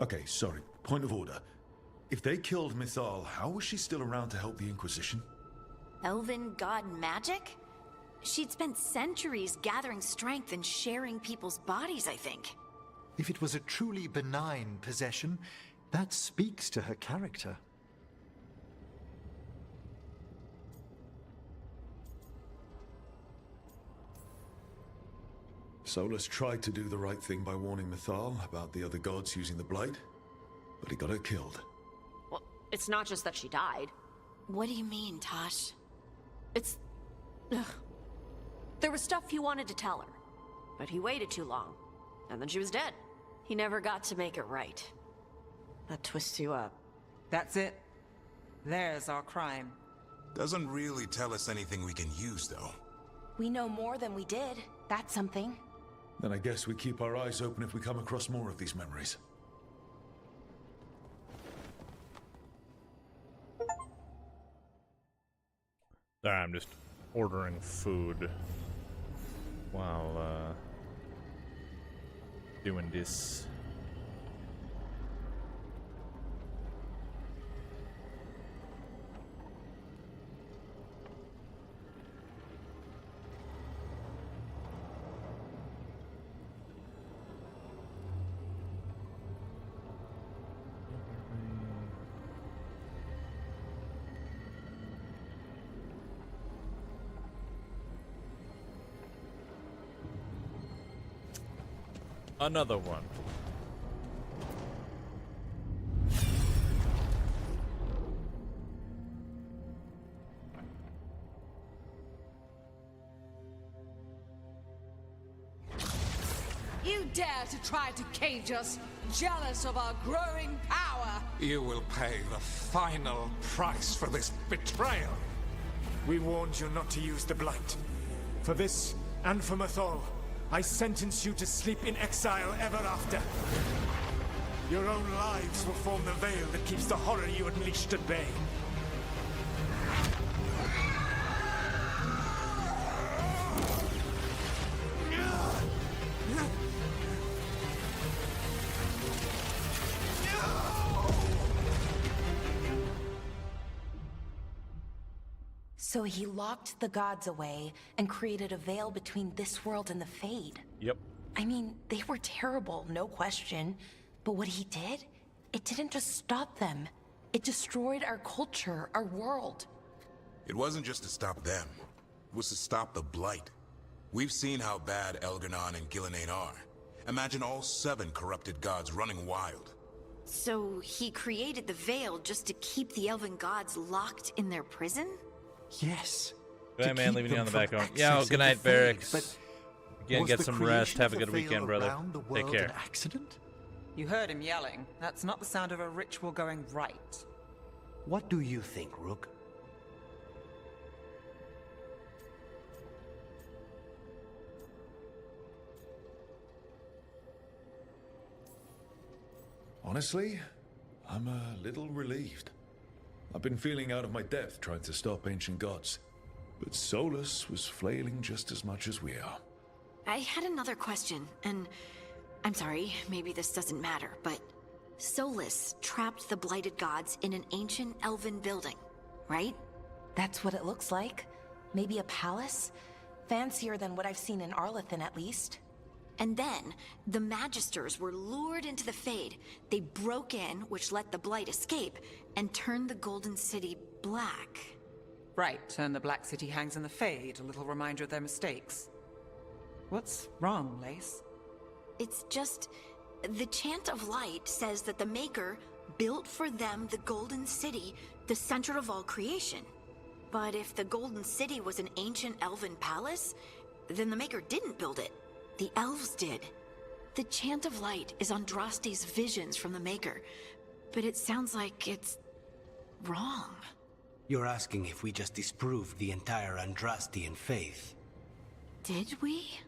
Okay, sorry. Point of order. If they killed Mythal, how was she still around to help the Inquisition? Elven god magic? She'd spent centuries gathering strength and sharing people's bodies, I think. If it was a truly benign possession, that speaks to her character. Solus tried to do the right thing by warning Mythal about the other gods using the Blight, but he got her killed. Well, it's not just that she died. What do you mean, Tosh? It's... Ugh. There was stuff he wanted to tell her, but he waited too long, and then she was dead. He never got to make it right. That twists you up. That's it. There's our crime. Doesn't really tell us anything we can use, though. We know more than we did. That's something. Then I guess we keep our eyes open if we come across more of these memories. Sorry, I'm just ordering food while doing this. Another one. You dare to try to cage us, jealous of our growing power. You will pay the final price for this betrayal. We warned you not to use the Blight. For this, and for Mythal, I sentence you to sleep in exile ever after. Your own lives will form the veil that keeps the horror you unleashed at bay. So he locked the gods away and created a veil between this world and the Fade. Yep. I mean, they were terrible, no question. But what he did, it didn't just stop them. It destroyed our culture, our world. It wasn't just to stop them. It was to stop the Blight. We've seen how bad Elgar'nan and Gillenane are. Imagine all 7 corrupted gods running wild. So he created the veil just to keep the elven gods locked in their prison? Yes. Good night, man. Leaving you on the back. Yeah, good night, Barracks. Again, get some rest. Have a good weekend, brother. Take care. Accident? You heard him yelling. That's not the sound of a ritual going right. What do you think, Rook? Honestly, I'm a little relieved. I've been feeling out of my depth trying to stop ancient gods, but Solus was flailing just as much as we are. I had another question, and I'm sorry, maybe this doesn't matter, but Solus trapped the blighted gods in an ancient elven building, right? That's what it looks like. Maybe a palace? Fancier than what I've seen in Arlethan, at least. And then, the Magisters were lured into the Fade. They broke in, which let the Blight escape, and turned the Golden City black. Right, and the Black City hangs in the Fade, a little reminder of their mistakes. What's wrong, Lace? It's just... the Chant of Light says that the Maker built for them the Golden City, the center of all creation. But if the Golden City was an ancient elven palace, then the Maker didn't build it. The elves did. The Chant of Light is Andraste's visions from the Maker, but it sounds like it's... wrong. You're asking if we just disproved the entire Andrastian faith. Did we?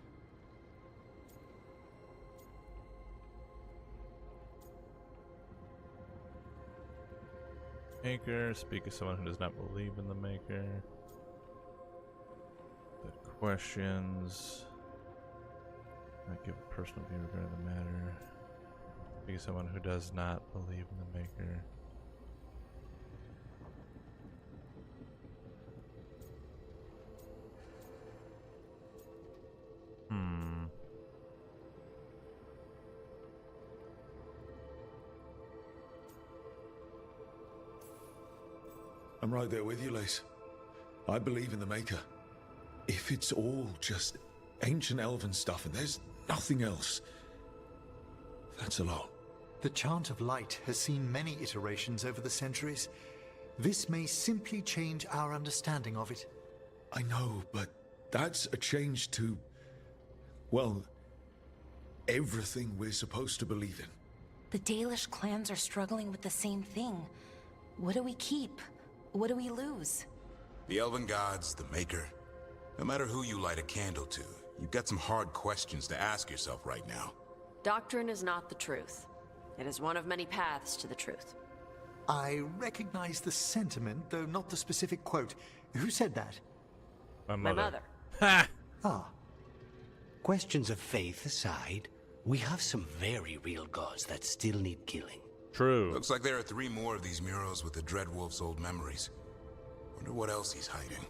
Maker, speak as someone who does not believe in the Maker. The questions. Not give a personal view regarding the matter. Speak as someone who does not believe in the Maker. I'm right there with you, Lace. I believe in the Maker. If it's all just ancient elven stuff and there's nothing else, that's a lot. The Chant of Light has seen many iterations over the centuries. This may simply change our understanding of it. I know, but that's a change to, well, everything we're supposed to believe in. The Dalish clans are struggling with the same thing. What do we keep? What do we lose? The Elven Gods, the Maker. No matter who you light a candle to, you've got some hard questions to ask yourself right now. Doctrine is not the truth. It is one of many paths to the truth. I recognize the sentiment, though not the specific quote. Who said that? My mother. Ha! Ah. Questions of faith aside, we have some very real gods that still need killing. True. Looks like there are 3 more of these murals with the Dreadwolf's old memories. Wonder what else he's hiding.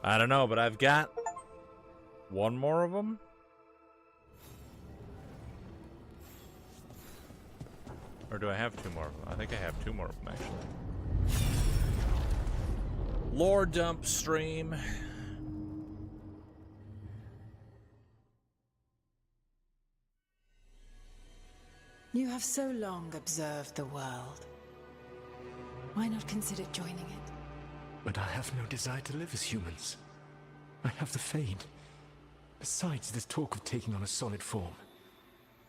I don't know, but I've got 1 more of them. Or do I have 2 more of them? I think I have 2 more of them, actually. Lore dump stream. You have so long observed the world. Why not consider joining it? But I have no desire to live as humans. I have the Fade. Besides this talk of taking on a solid form,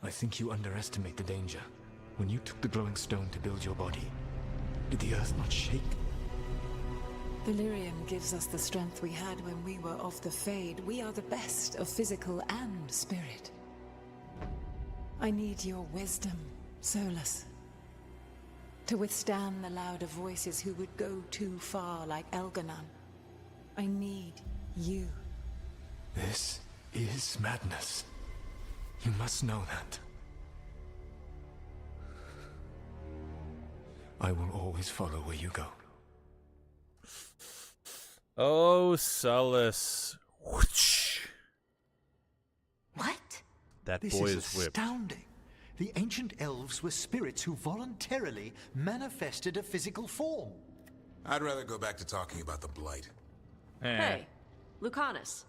I think you underestimate the danger. When you took the glowing stone to build your body, did the earth not shake? Delirium gives us the strength we had when we were of the Fade. We are the best of physical and spirit. I need your wisdom, Solus. To withstand the louder voices who would go too far like Elganon. I need you. This is madness. You must know that. I will always follow where you go. Oh, Solus. Whoosh. What? That This boy is is whipped. astounding. The ancient elves were spirits who voluntarily manifested a physical form. I'd rather go back to talking about the Blight. Hey, Lucanus.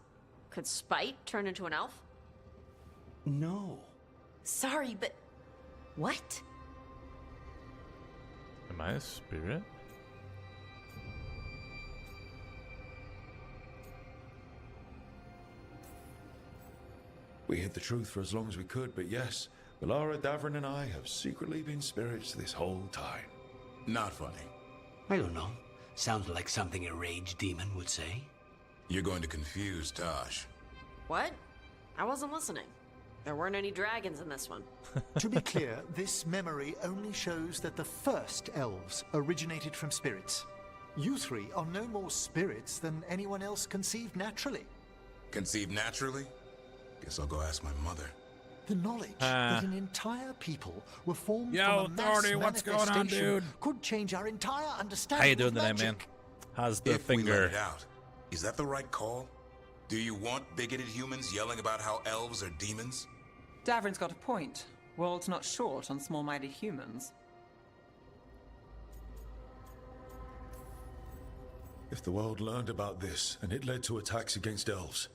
Could Spite turn into an elf? No. Sorry, but... what? Am I a spirit? We hid the truth for as long as we could, but yes, Valara, Davrin, and I have secretly been spirits this whole time. Not funny. I don't know. Sounds like something a rage demon would say. You're going to confuse Tosh. What? I wasn't listening. There weren't any dragons in this one. To be clear, this memory only shows that the first elves originated from spirits. You 3 are no more spirits than anyone else conceived naturally. Conceived naturally? Guess I'll go ask my mother. The knowledge that an entire people were formed Yo, from a mass Authority, what's going on, manifestation dude? could change our entire understanding How you doing of today, magic. man? How's the If we finger? let it out, is that the right call? Do you want bigoted humans yelling about how elves are demons? Davrin's got a point. World's not short on small-minded humans. If the world learned about this and it led to attacks against elves,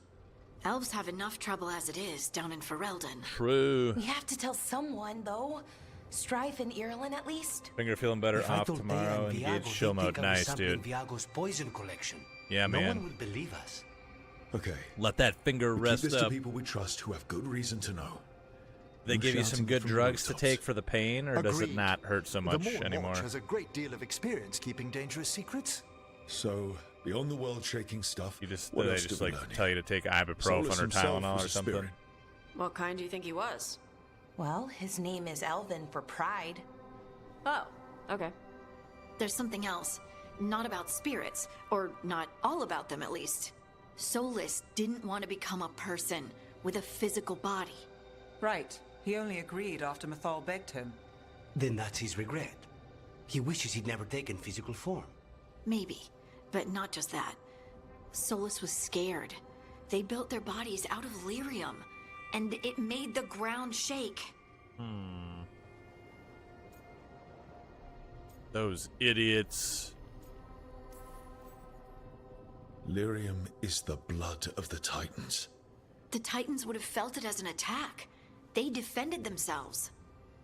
Elves have enough trouble as it is down in Ferelden. True. We have to tell someone, though. Strife and Ireland, at least. Finger feeling better If I off told tomorrow. Thea and Engage Viago, chill they'd think mode. I was Nice, sampling dude. Viago's poison collection. Yeah, No man. one would believe us. okay. Let that finger We rest keep this up. to people we trust who have good reason to know. They No give you some shouting good from drugs to rooftops. take for the pain, or does it Agreed. not hurt so much the Moor anymore? Watch has a great deal of experience keeping dangerous secrets. So, beyond the world-shaking stuff, You just what they else just do we like learn tell here? you to take ibuprofen Solus or himself Tylenol was or a something. spirit. What kind do you think he was? Well, his name is Elvin for pride. Oh, okay. There's something else. Not about spirits, or not all about them at least. Solus didn't want to become a person with a physical body. Right. He only agreed after Mathal begged him. Then that's his regret. He wishes he'd never taken physical form. Maybe, but not just that. Solus was scared. They built their bodies out of lyrium, and it made the ground shake. Those idiots. Lyrium is the blood of the Titans. The Titans would have felt it as an attack. They defended themselves.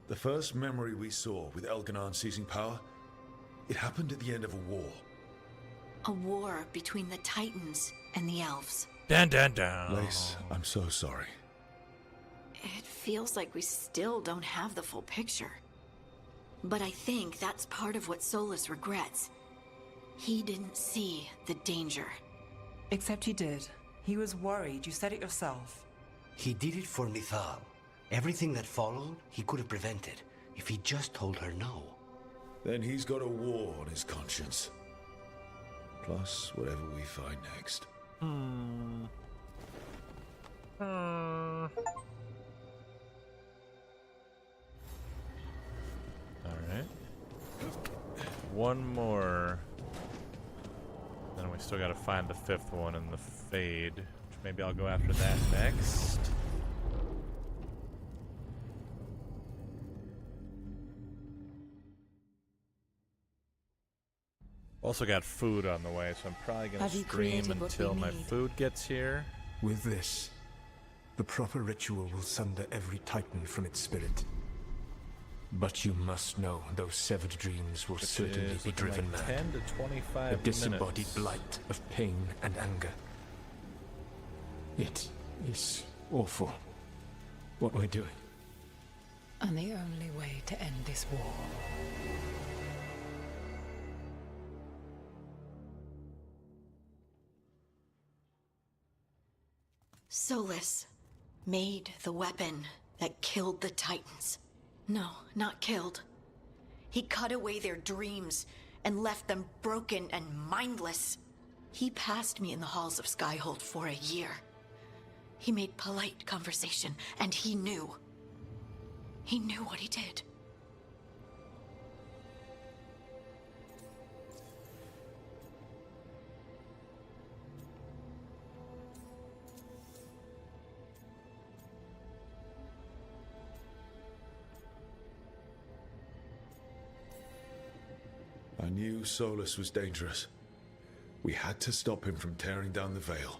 The first memory we saw with Elganon seizing power, it happened at the end of a war. A war between the Titans and the elves. Dun dun dun. Lace, I'm so sorry. It feels like we still don't have the full picture. But I think that's part of what Solus regrets. He didn't see the danger. Except he did. He was worried. You said it yourself. He did it for Mithal. Everything that followed, he could have prevented if he just told her no. Then he's got a war on his conscience. Plus, whatever we find next. Alright. One more. Then we still gotta find the fifth one in the Fade. Which maybe I'll go after that next. Also got food on the way, so I'm probably gonna Have you stream created what until we my need? food gets here. With this, the proper ritual will sunder every Titan from its spirit. But you must know those severed dreams will Which certainly is be looking driven like mad. 10 to 25 A disembodied minutes. blight of pain and anger. It is awful what we're doing. And the only way to end this war. Solus made the weapon that killed the Titans. No, not killed. He cut away their dreams and left them broken and mindless. He passed me in the halls of Skyhold for a year. He made polite conversation, and he knew. He knew what he did. I knew Solus was dangerous. We had to stop him from tearing down the Veil.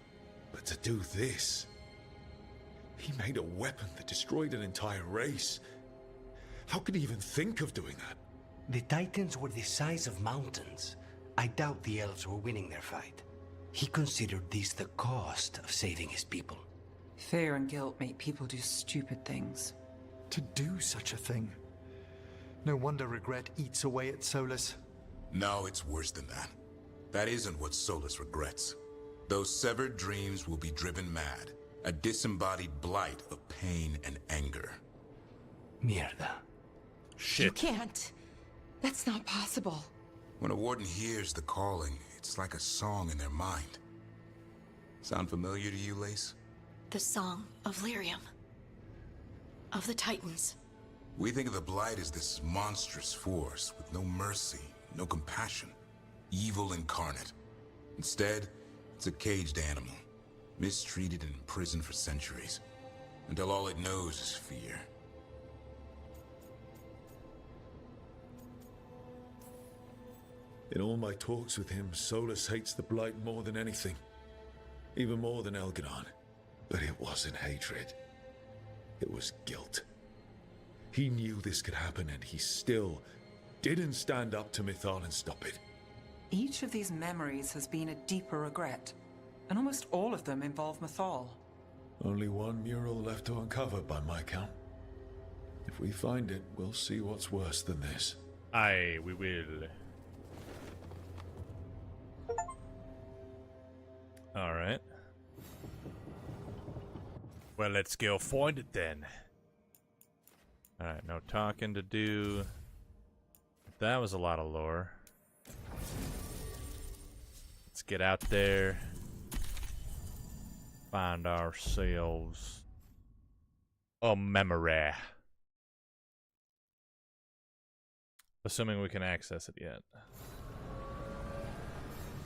But to do this... He made a weapon that destroyed an entire race. How could he even think of doing that? The Titans were the size of mountains. I doubt the elves were winning their fight. He considered this the cost of saving his people. Fear and guilt make people do stupid things. To do such a thing. No wonder regret eats away at Solus. No, it's worse than that. That isn't what Solus regrets. Those severed dreams will be driven mad. A disembodied blight of pain and anger. Mierda. You can't. That's not possible. When a warden hears the calling, it's like a song in their mind. Sound familiar to you, Lace? The Song of Lyrium. of the Titans. We think of the Blight as this monstrous force with no mercy, no compassion, evil incarnate. Instead, it's a caged animal, mistreated and imprisoned for centuries, until all it knows is fear. In all my talks with him, Solus hates the Blight more than anything. Even more than Elgadon. But it wasn't hatred. It was guilt. He knew this could happen and he still didn't stand up to Mythal and stop it. Each of these memories has been a deeper regret, and almost all of them involve Mythal. Only one mural left to uncover by my count. If we find it, we'll see what's worse than this. Aye, we will. Alright. Well, let's go find it then. Alright, no talking to do. That was a lot of lore. Let's get out there. Find ourselves a memory. Assuming we can access it yet.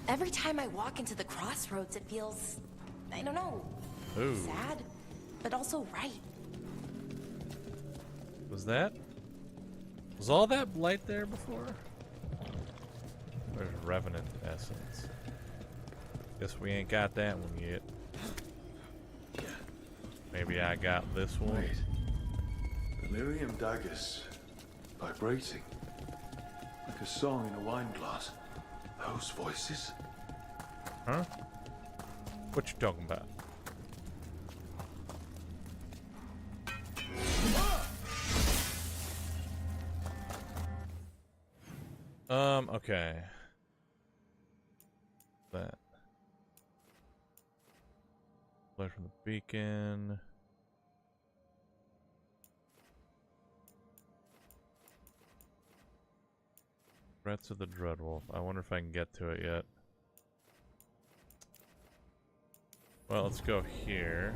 Every time I walk into the crossroads, it feels, I don't know, Ooh. sad, but also right. Was all that light there before? There's Revenant Essence. Guess we ain't got that one yet. Maybe I got this one. Wait. Delirium daggers. Vibrating. Like a song in a wine glass. Those voices? Huh? What you talking about? Okay. That. Play from the beacon. Threats of the Dreadwolf. I wonder if I can get to it yet. Well, let's go here.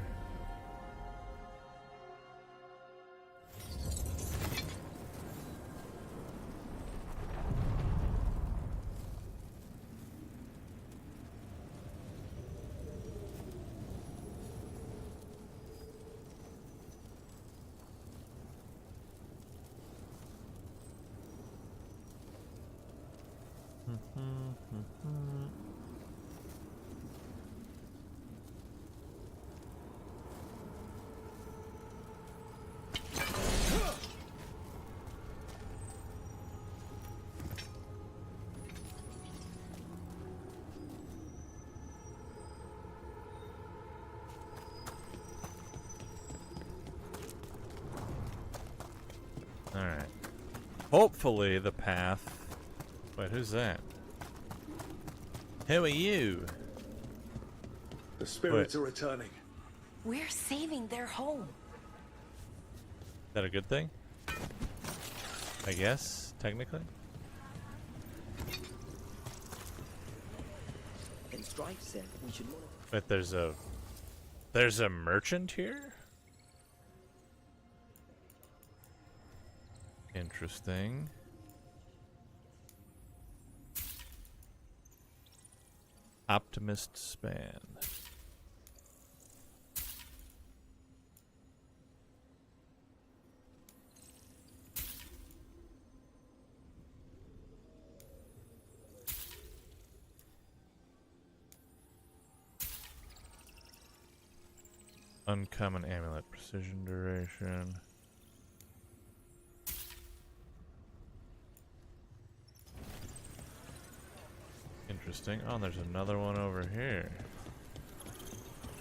Alright. Hopefully the path... Wait, who's that? Who are you? The spirits are returning. We're saving their home. Is that a good thing? I guess, technically. And Strife said we should monitor. But there's a merchant here? Interesting. Optimist span. Uncommon amulet, precision duration. Interesting. Oh, there's another one over here.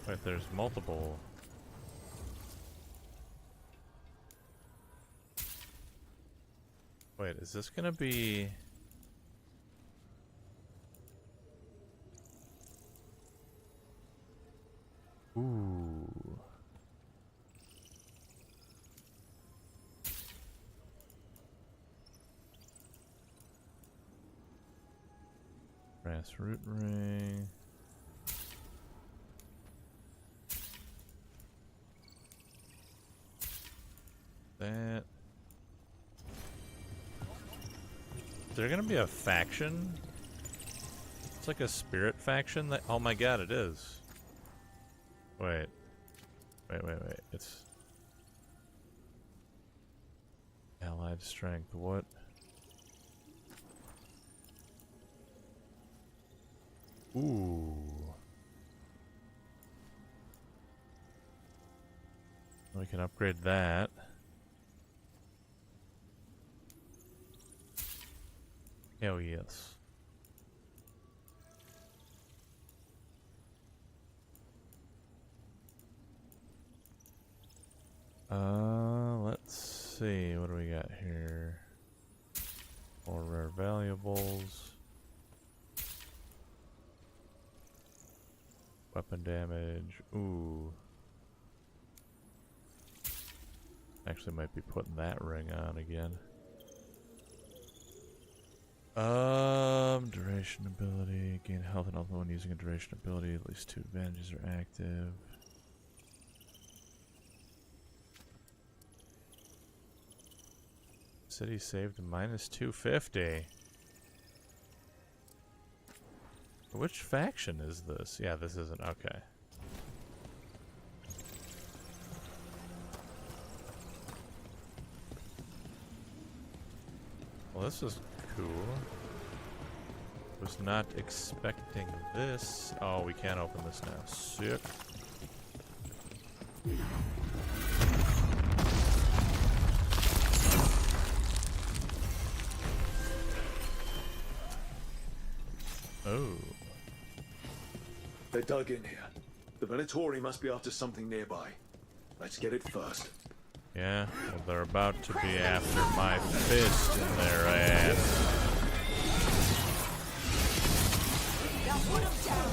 Wait, there's multiple. Wait, is this gonna be... Ooh. Brass root ring. Is there gonna be a faction? It's like a spirit faction that. Oh my god, it is. Wait. Wait. It's. Allied strength. What? Ooh. We can upgrade that. Hell yes. Let's see. What do we got here? More rare valuables. Weapon damage. Ooh. Actually might be putting that ring on again. Duration ability. Gain health and health when using a duration ability. At least 2 advantages are active. City saved minus 250. Which faction is this? Yeah, this isn't. Okay. Well, this is cool. Was not expecting this. Oh, we can't open this now. Sick. Oh. They're dug in here. The Venatori must be after something nearby. Let's get it first. Yeah, well, they're about to be after my fist in their ass. Now put him down.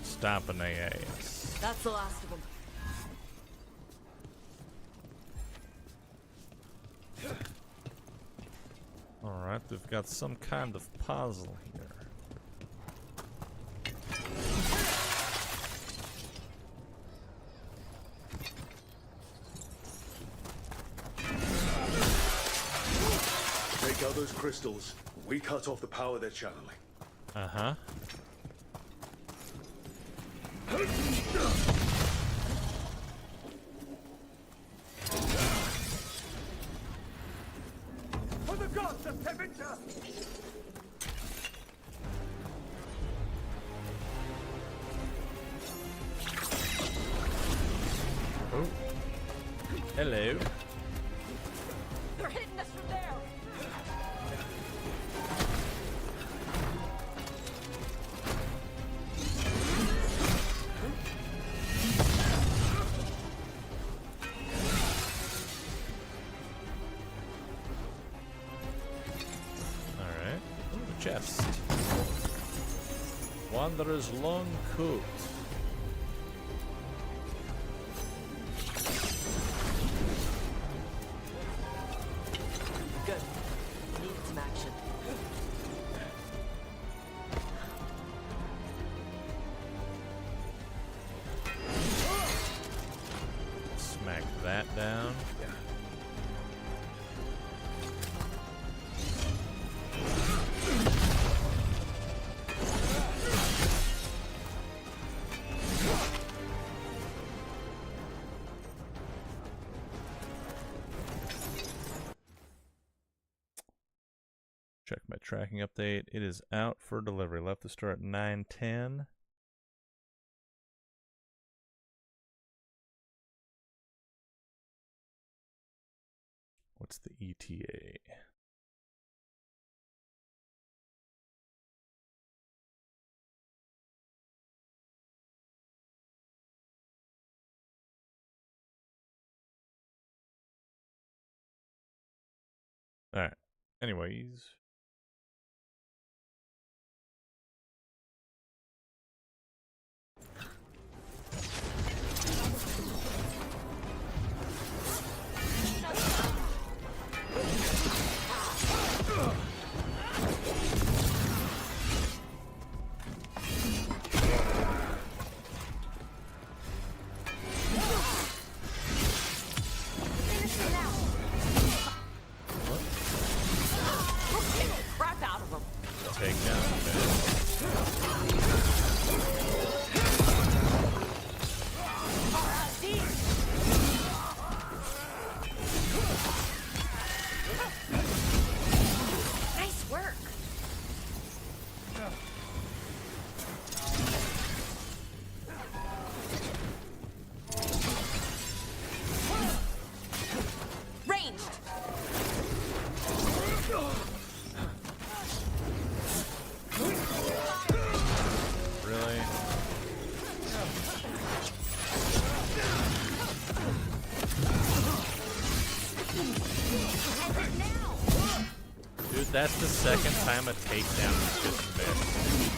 Stomping their ass. That's the last of them. Alright, we've got some kind of puzzle here. Take out those crystals. We cut off the power they're channeling. Uh-huh. For the gods of Tevinter! Oh. Hello. They're hitting us from there. Alright. Ooh, chest. Wanderer's long coat. Good. Need some action. Smack that down. Check my tracking update. It is out for delivery. Left the store at 9:10. What's the ETA? Anyways. Crap out of him. Take down. Nice work. Ranged. Really? Dude, that's the second time a takedown has just missed.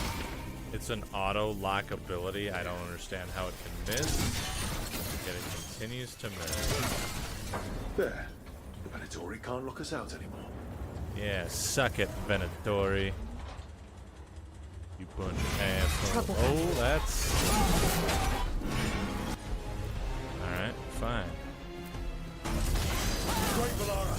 It's an auto lock ability. I don't understand how it can miss. Yet it continues to miss. There. The Venatori can't lock us out anymore. Yeah, suck it, Venatori. You bunch of asshole. Oh, that's... Alright, fine. Great Valara.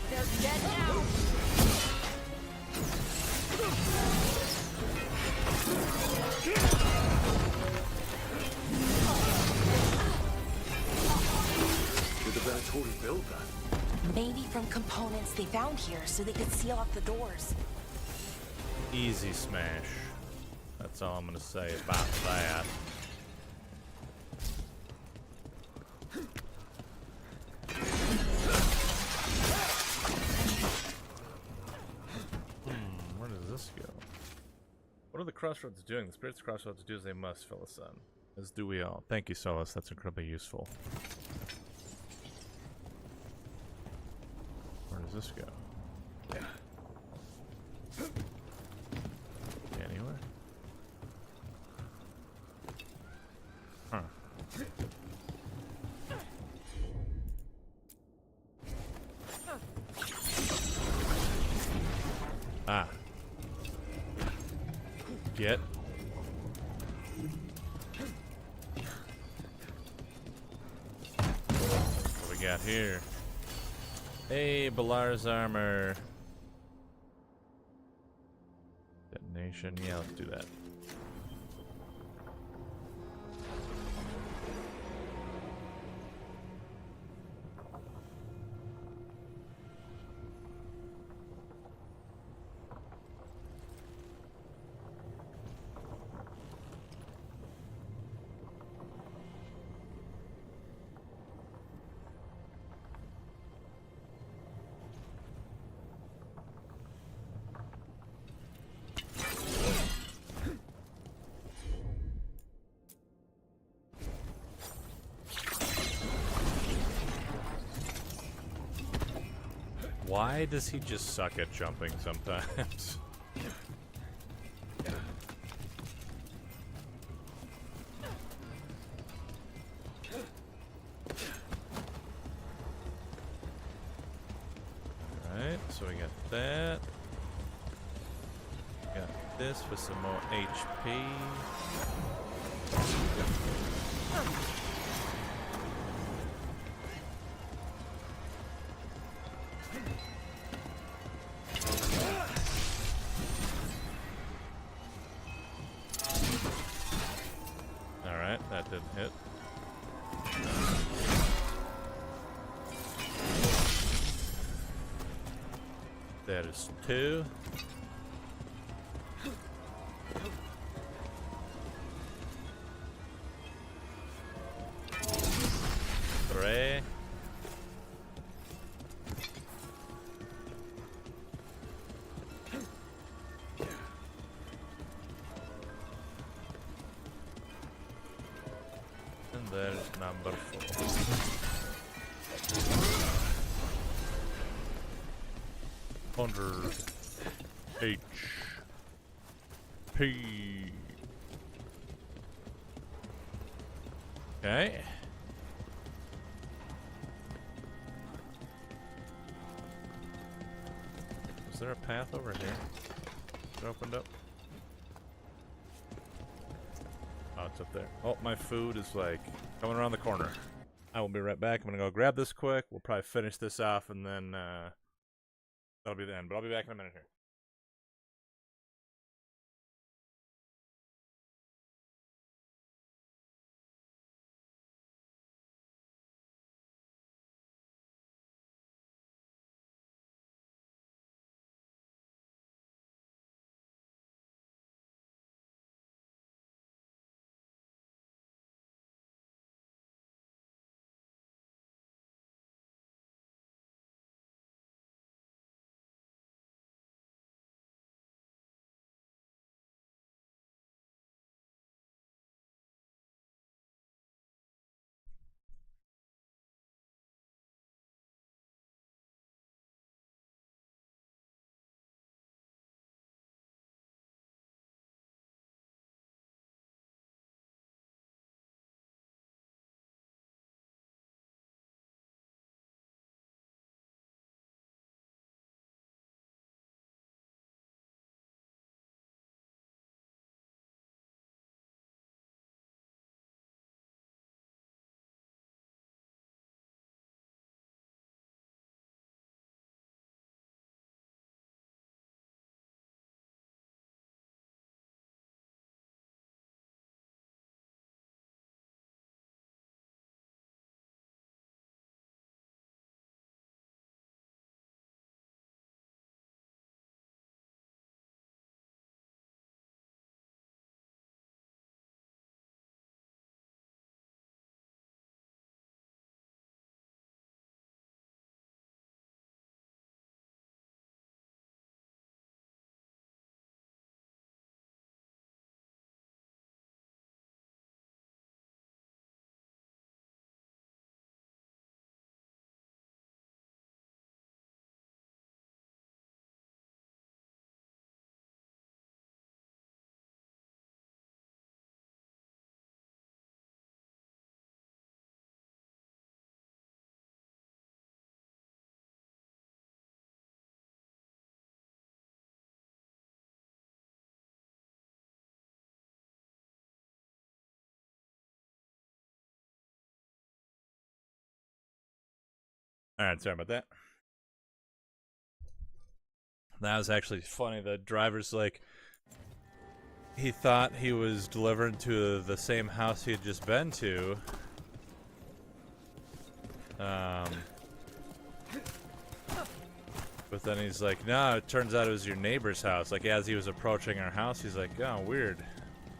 They're dead now. Did the Venatori build that? Maybe from components they found here so they could seal off the doors. Easy smash. That's all I'm gonna say about that. Where does this go? What are the crossroads doing? The spirits crossroads do as they must, fellow son. As do we all. Thank you, Solus. That's incredibly useful. Where does this go? Anywhere? Huh. Ah. Get. What we got here? Hey, Balar's armor. Detonation. Yeah, let's do that. Why does he just suck at jumping sometimes? Alright, so we got that. Got this for some more HP. Alright, that didn't hit. That is 2. There's number 4. Hundred HP. Okay. Is there a path over here? It opened up. Oh, it's up there. Oh, my food is like coming around the corner. I will be right back. I'm gonna go grab this quick. We'll probably finish this off and then that'll be the end. But I'll be back in a minute here. Alright, sorry about that. That was actually funny. The driver's like, he thought he was delivered to the same house he had just been to. But then he's like, no, it turns out it was your neighbor's house. Like, as he was approaching our house, he's like, oh, weird.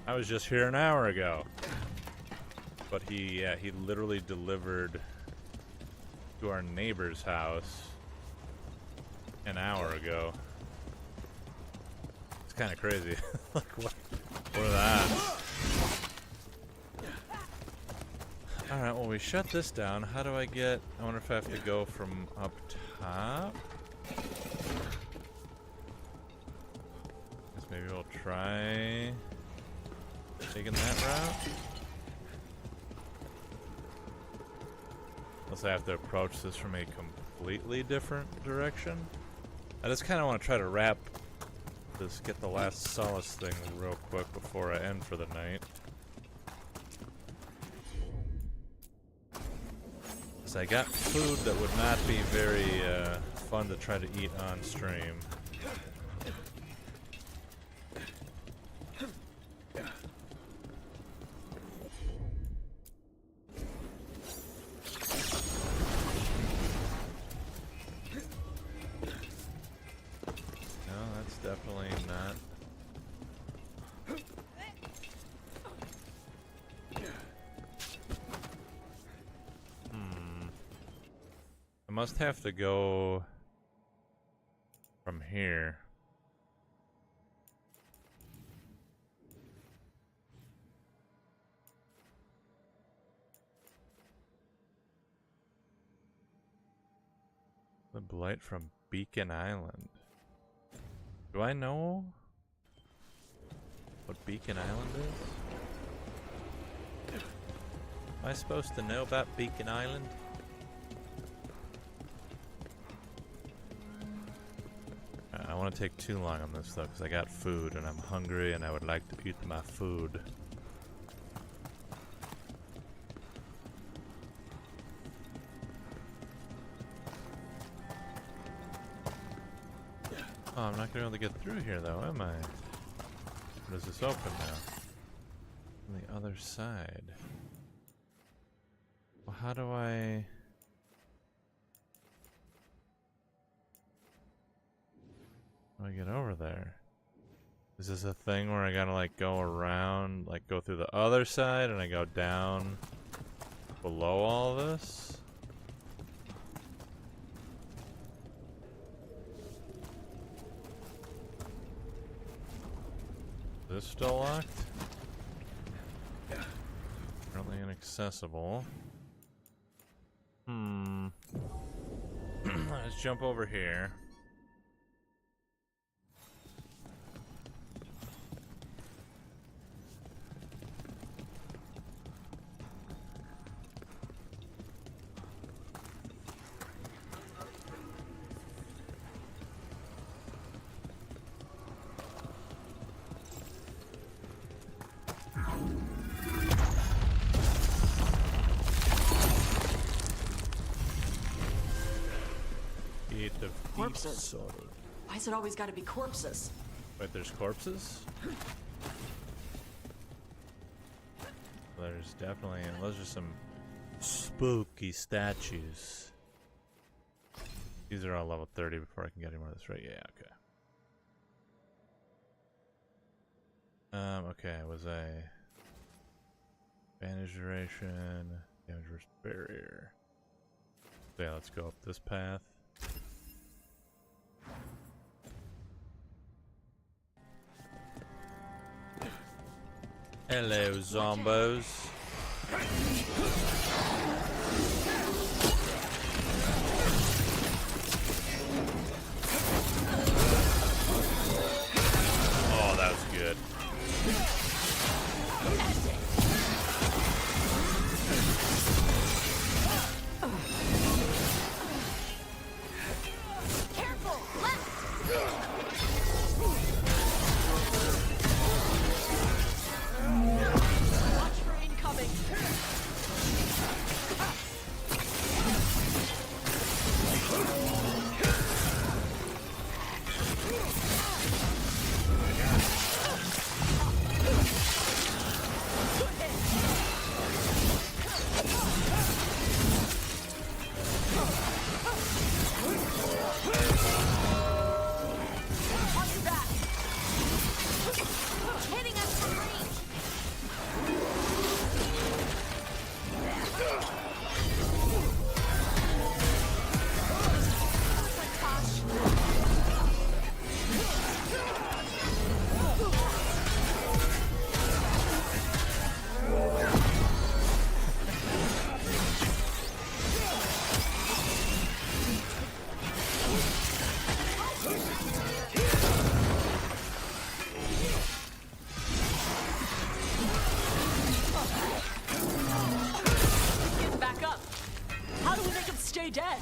I was just here an hour ago. But he literally delivered to our neighbor's house an hour ago. It's kind of crazy. Like, what are that? Alright, well, we shut this down. How do I get... I wonder if I have to go from up top? Guess maybe we'll try taking that route. Unless I have to approach this from a completely different direction. I just kind of want to try to wrap this, get the last solace thing real quick before I end for the night. Because I got food that would not be very fun to try to eat on stream. Definitely not. I must have to go from here. Blight from Beacon Island. Do I know what Beacon Island is? Am I supposed to know about Beacon Island? I don't want to take too long on this though, because I got food and I'm hungry and I would like to eat my food. Oh, I'm not going to be able to get through here though, am I? Or is this open now? On the other side. Well, how do I... How do I get over there? Is this a thing where I gotta like go around, like go through the other side and I go down below all this? Is this still locked? Currently inaccessible. Let's jump over here. Corpses. Why has it always got to be corpses? Wait, there's corpses? There's definitely, and those are some spooky statues. These are all level 30 before I can get any more of this, right? Yeah, okay. Okay, it was a bandage duration, damage versus barrier. So yeah, let's go up this path. Hello, zombos. Oh, that was good. Careful! Left! Watch for incoming! Back up! How do we make him stay dead?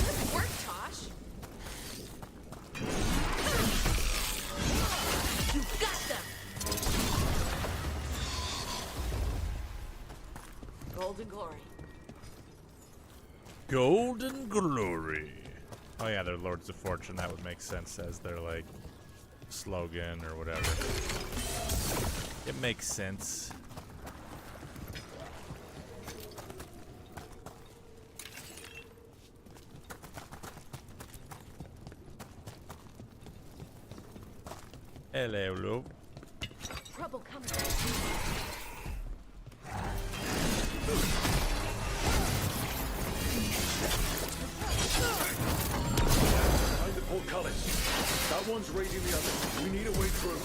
Good work, Tosh. You got them! Golden glory. Golden Glory. Oh yeah, they're Lords of Fortune. That would make sense as their like slogan or whatever. It makes sense. Hello, love. Trouble coming. Behind the portcullis. That one's raising the other. We need a way through.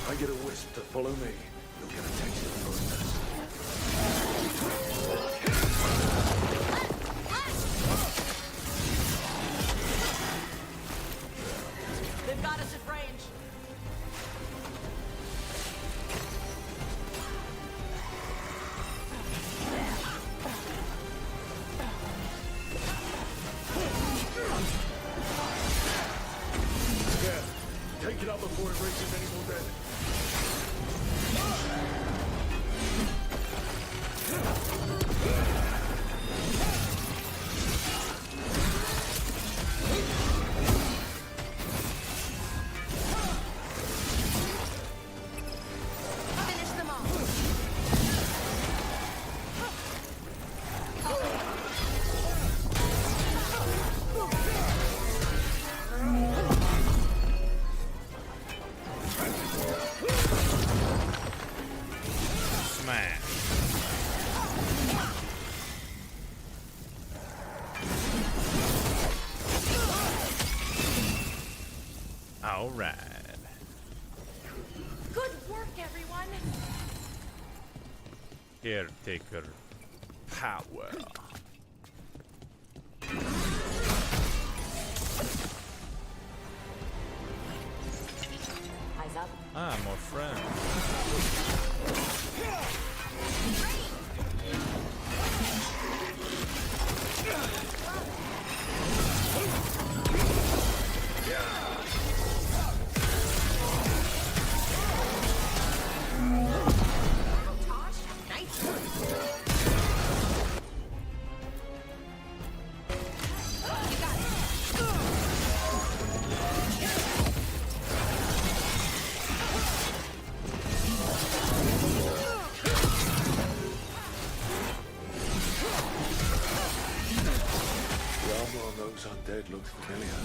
I get a wisp to follow me. You'll get a taste of process. They've got us at range. Yeah, take it up before it raises any more dead. Finish them off. Smash. All right. Good work, everyone. Caretaker power. Eyes up. Ah, more friends. Nice work. The armor on those undead looks familiar.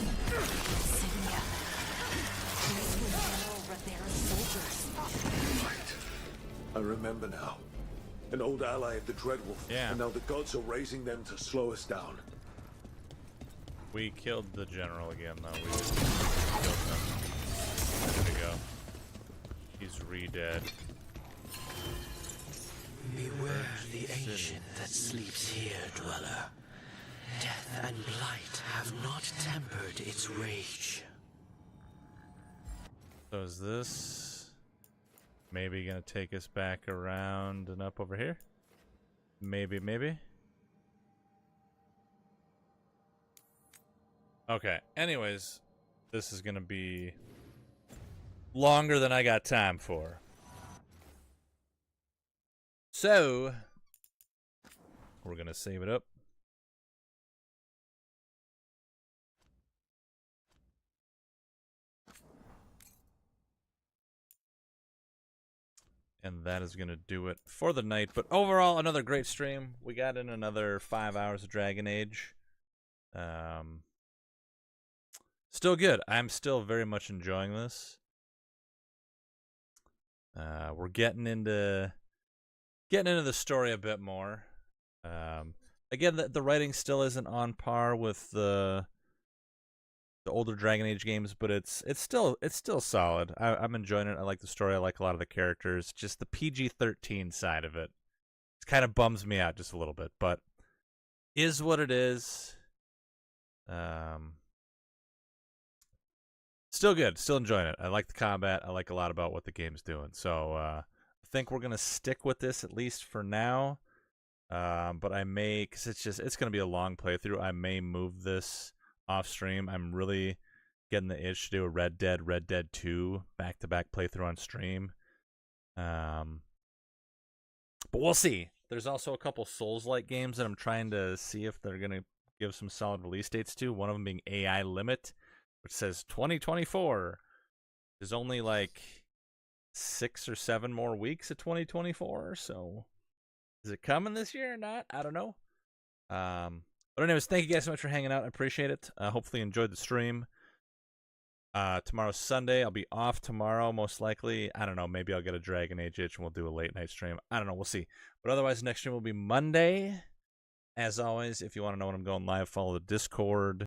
Right. I remember now. An old ally of the Dreadwolf. Yeah. And now the gods are raising them to slow us down. We killed the general again, though. We just killed him. There we go. He's re-dead. Beware the ancient that sleeps here, dweller. Death and blight have not tempered its rage. So is this maybe gonna take us back around and up over here? Maybe, maybe. Okay, anyways, this is gonna be longer than I got time for. So, we're gonna save it up. And that is going to do it for the night. But overall, another great stream. We got in another 5 hours of Dragon Age. Still good. I'm still very much enjoying this. We're getting into the story a bit more. Again, the writing still isn't on par with the older Dragon Age games, but it's still solid. I'm enjoying it. I like the story. I like a lot of the characters. Just the PG-13 side of it kind of bums me out just a little bit, but is what it is. Still good. Still enjoying it. I like the combat. I like a lot about what the game's doing. So I think we're gonna stick with this at least for now. But I may, because it's gonna be a long playthrough. I may move this off stream. I'm really getting the itch to do a Red Dead 2 back-to-back playthrough on stream. But we'll see. There's also a couple Souls-like games that I'm trying to see if they're gonna give some solid release dates to. One of them being AI Limit, which says 2024. There's only like 6 or 7 more weeks of 2024, so is it coming this year or not? I don't know. But anyways, thank you guys so much for hanging out. I appreciate it. Hopefully you enjoyed the stream. Tomorrow's Sunday. I'll be off tomorrow, most likely. I don't know. Maybe I'll get a Dragon Age itch and we'll do a late night stream. I don't know. We'll see. But otherwise, next stream will be Monday. As always, if you want to know when I'm going live, follow the Discord.